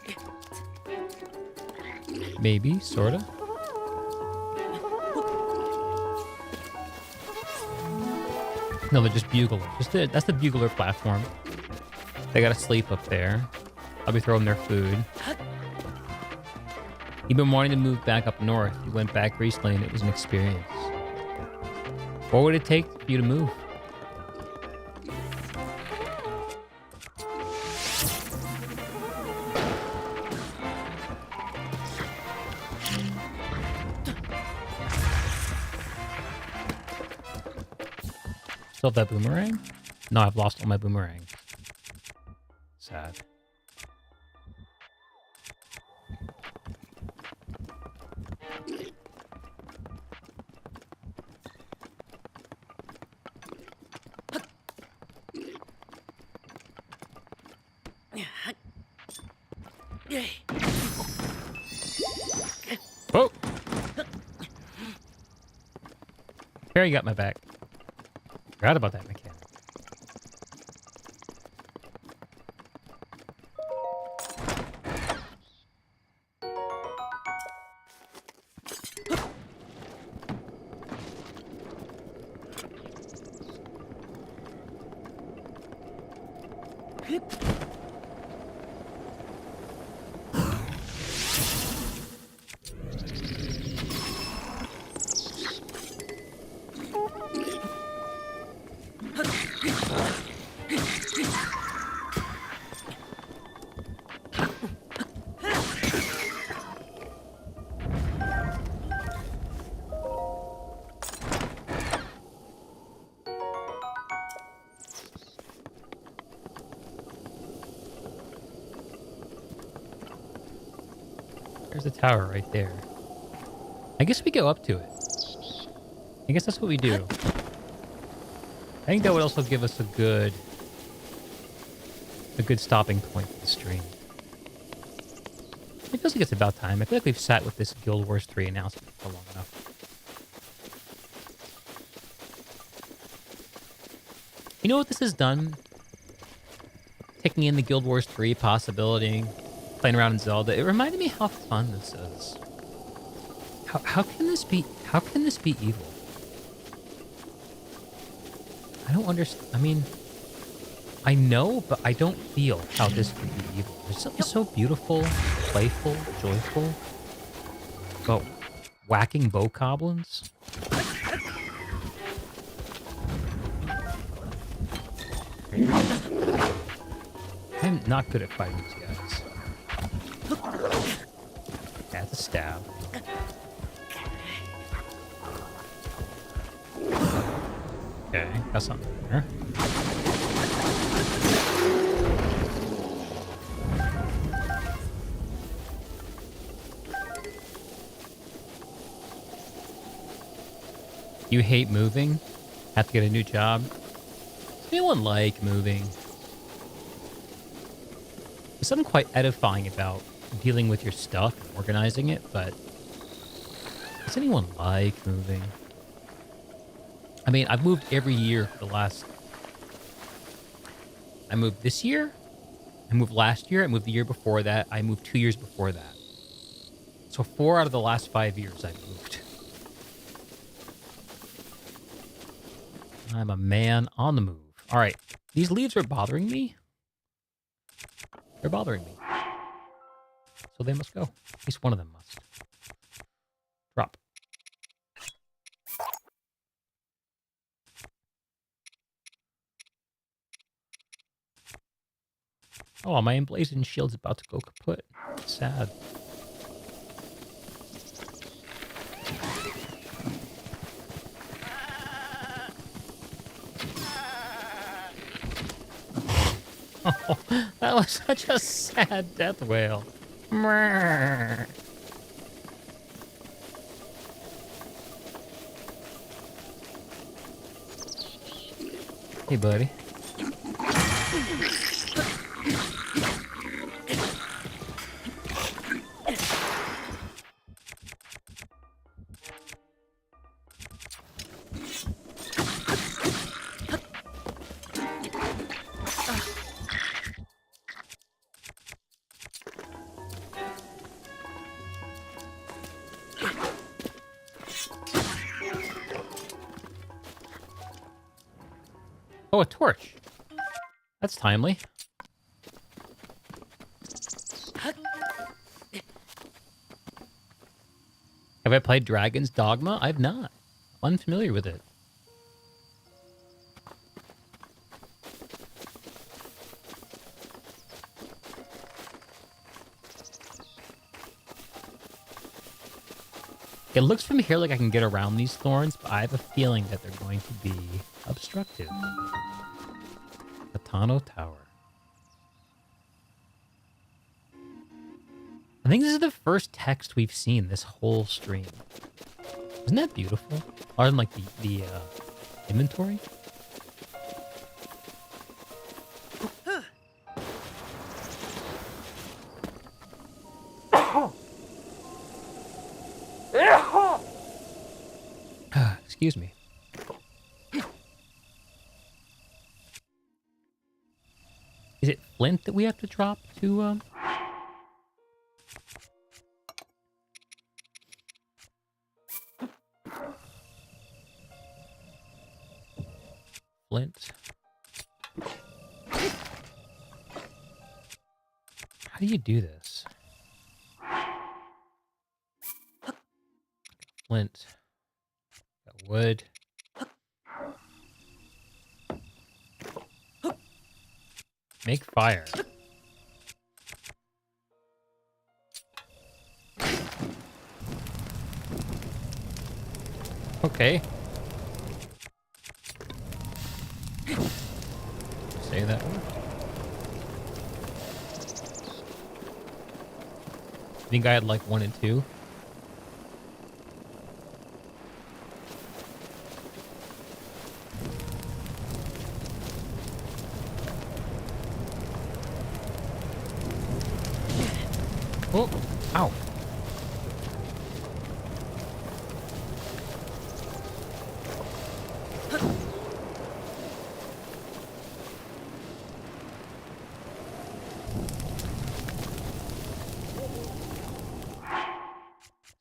Maybe, sorta. No, they're just bugler. That's the bugler platform. They gotta sleep up there. I'll be throwing their food. You've been wanting to move back up north. You went back recently and it was an experience. What would it take for you to move? Still have that boomerang? No, I've lost all my boomerangs. Sad. Whoa! Barry got my back. Forgot about that mechanic. There's a tower right there. I guess we go up to it. I guess that's what we do. I think that would also give us a good stopping point for the stream. It feels like it's about time. I feel like we've sat with this Guild Wars 3 announcement for long enough. You know what this has done? Taking in the Guild Wars 3 possibility, playing around in Zelda, it reminded me how fun this is. How can this be evil? I don't understand. I mean, I know, but I don't feel how this could be evil. There's something so beautiful, playful, joyful about whacking bokoblins. I'm not good at fighting these guys. That's a stab. Okay, got something there. You hate moving? Have to get a new job? Does anyone like moving? There's something quite edifying about dealing with your stuff and organizing it, but does anyone like moving? I mean, I've moved every year for the last... I moved this year, I moved last year, I moved the year before that, I moved 2 years before that. So 4 out of the last 5 years I've moved. I'm a man on the move. All right, these leaves are bothering me. They're bothering me. So they must go. At least one of them must. Drop. Oh, my emblazoned shield's about to go kaput. Sad. Oh, that was such a sad death wail. Hey, buddy. Oh, a torch. That's timely. Have I played Dragon's Dogma? I've not. I'm unfamiliar with it. It looks from here like I can get around these thorns, but I have a feeling that they're going to be obstructive. Hetano Tower. I think this is the first text we've seen this whole stream. Isn't that beautiful? Or in like the inventory? Excuse me. Is it flint that we have to drop to, Flint? How do you do this? Flint. Got wood. Make fire. Okay. Say that word. You think I had like 1 and 2? Oh, ow.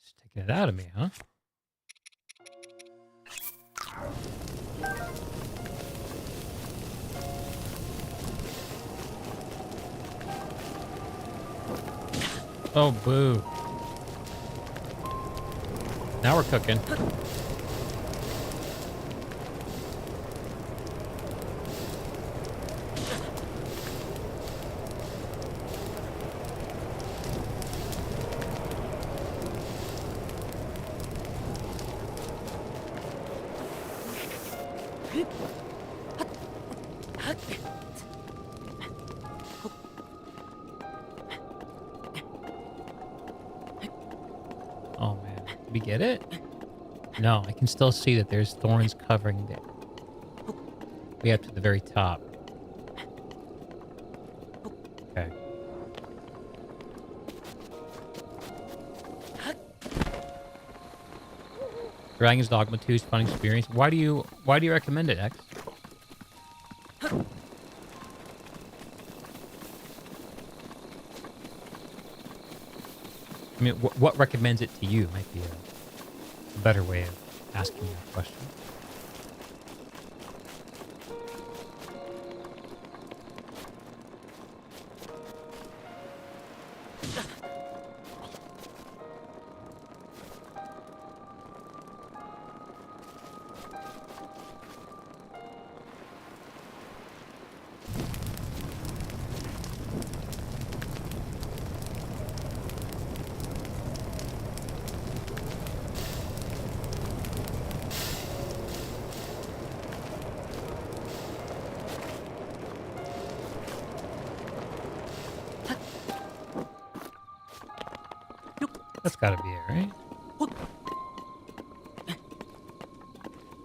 Just taking it out of me, huh? Oh, boo. Now we're cooking. Oh man, did we get it? No, I can still see that there's thorns covering it. Way up to the very top. Okay. Dragon's Dogma 2's fun experience. Why do you recommend it, X? I mean, what recommends it to you might be a better way of asking that question. That's gotta be it, right?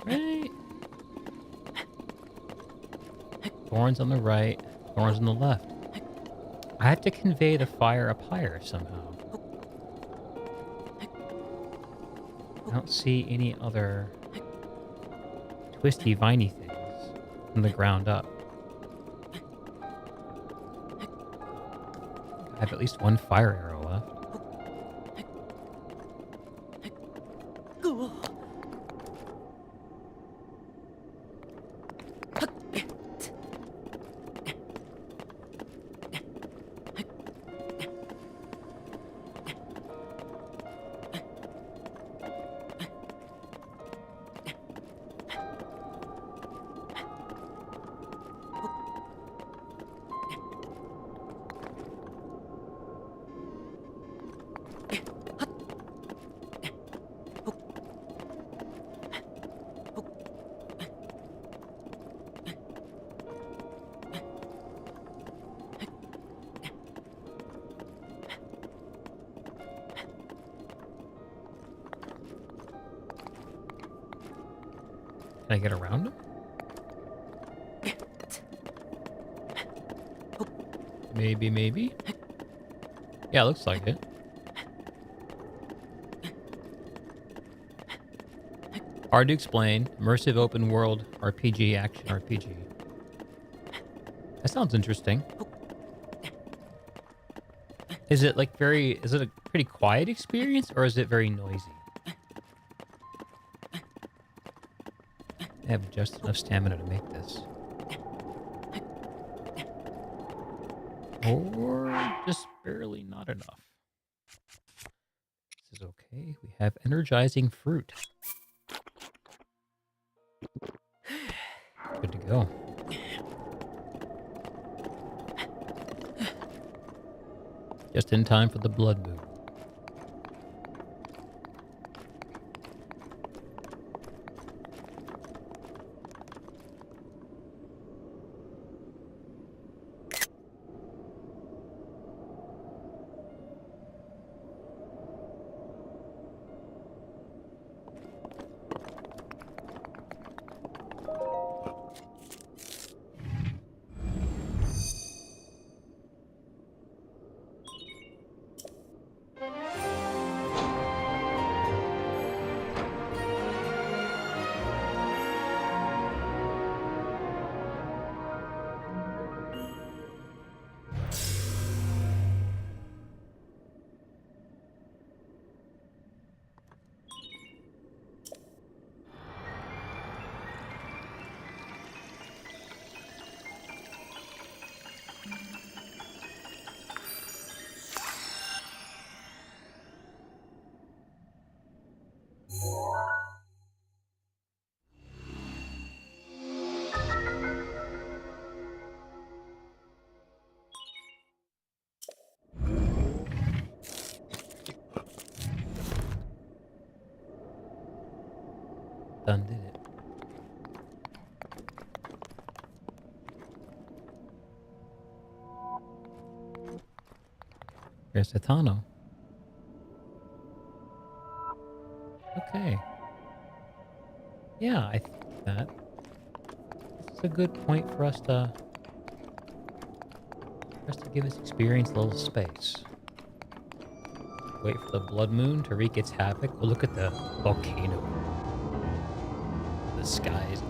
Right. Thorns on the right, thorns on the left. I have to convey the fire up higher somehow. I don't see any other twisty, viney things from the ground up. I have at least one fire arrow left. Can I get around him? Maybe. Yeah, looks like it. Hard to explain. Immersive open world RPG, action RPG. That sounds interesting. Is it like is it a pretty quiet experience or is it very noisy? I have just enough stamina to make this. Or just barely not enough. This is okay. We have energizing fruit. Good to go. Just in time for the blood moon. There's Hetano. Okay. Yeah, I think that this is a good point for us to give this experience a little space. Wait for the blood moon to wreak its havoc. Oh, look at the volcano. The skies.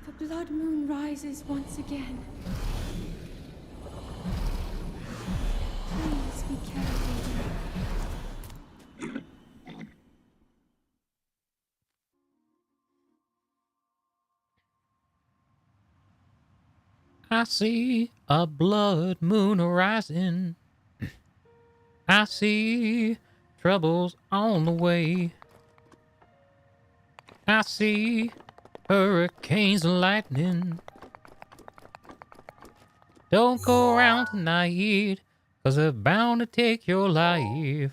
The blood moon rises once again. Please be careful. I see a blood moon rising. I see troubles on the way. I see hurricanes and lightning. Don't go around tonight, 'cause they're bound to take your life.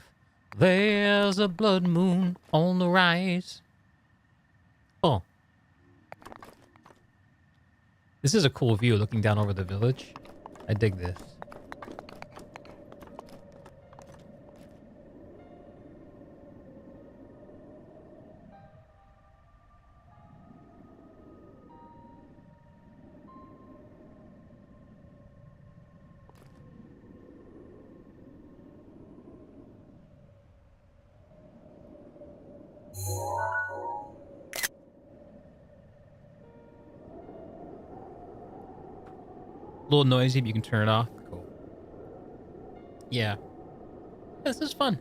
There's a blood moon on the rise. Oh. This is a cool view looking down over the village. I dig this. A little noisy, but you can turn it off. Cool. Yeah. This is fun.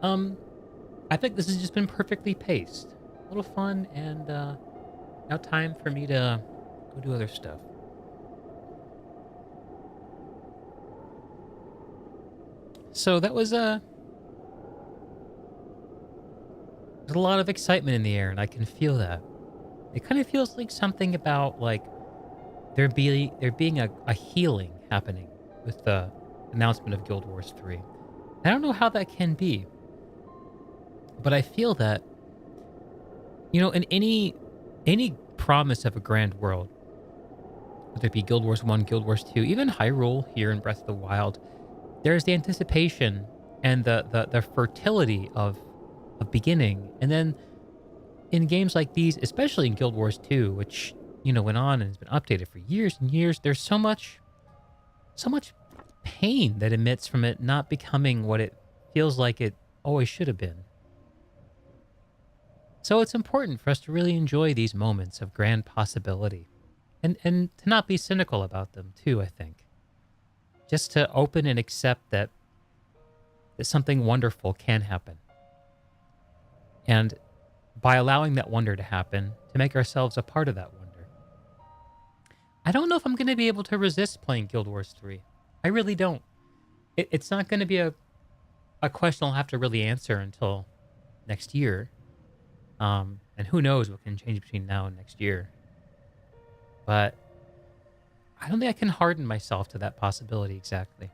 I think this has just been perfectly paced. A little fun, and now time for me to go do other stuff. So that was there's a lot of excitement in the air, and I can feel that. It kind of feels like something about like there being a healing happening with the announcement of Guild Wars 3. I don't know how that can be, but I feel that, you know, in any promise of a grand world, whether it be Guild Wars 1, Guild Wars 2, even Hyrule here in Breath of the Wild, there's the anticipation and the fertility of beginning. And then in games like these, especially in Guild Wars 2, which, you know, went on and has been updated for years and years, there's so much pain that emits from it not becoming what it feels like it always should have been. So it's important for us to really enjoy these moments of grand possibility and to not be cynical about them too, I think. Just to open and accept that something wonderful can happen. And by allowing that wonder to happen, to make ourselves a part of that wonder. I don't know if I'm going to be able to resist playing Guild Wars 3. I really don't. It's not going to be a question I'll have to really answer until next year. And who knows what can change between now and next year. But I don't think I can harden myself to that possibility exactly.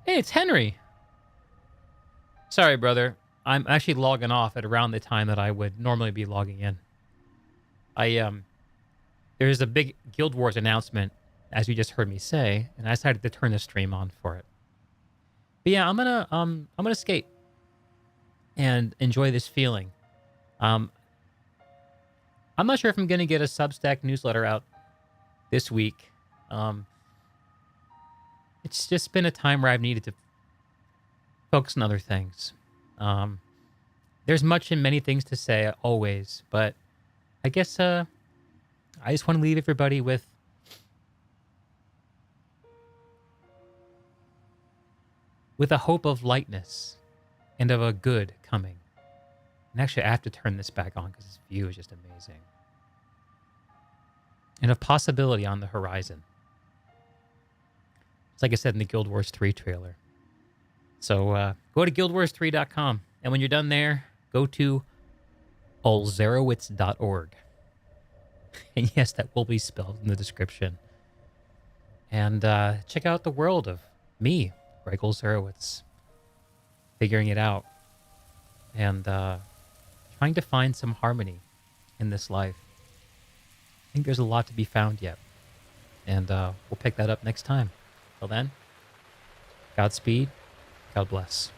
Hey, it's Henry. Sorry, brother. I'm actually logging off at around the time that I would normally be logging in. There's a big Guild Wars announcement, as you just heard me say, and I decided to turn the stream on for it. But yeah, I'm gonna skate and enjoy this feeling. I'm not sure if I'm gonna get a Substack newsletter out this week. It's just been a time where I've needed to focus on other things. There's much and many things to say always, but I guess I just want to leave everybody with a hope of lightness and of a good coming. And actually, I have to turn this back on because this view is just amazing. And of possibility on the horizon. It's like I said in the Guild Wars 3 trailer. So go to guildwars3.com. And when you're done there, go to olzerowitz.org. And yes, that will be spelled in the description. And check out the world of me, Greg Olzerowitz, figuring it out. and trying to find some harmony in this life. I think there's a lot to be found yet, and we'll pick that up next time. Till then, Godspeed, God bless.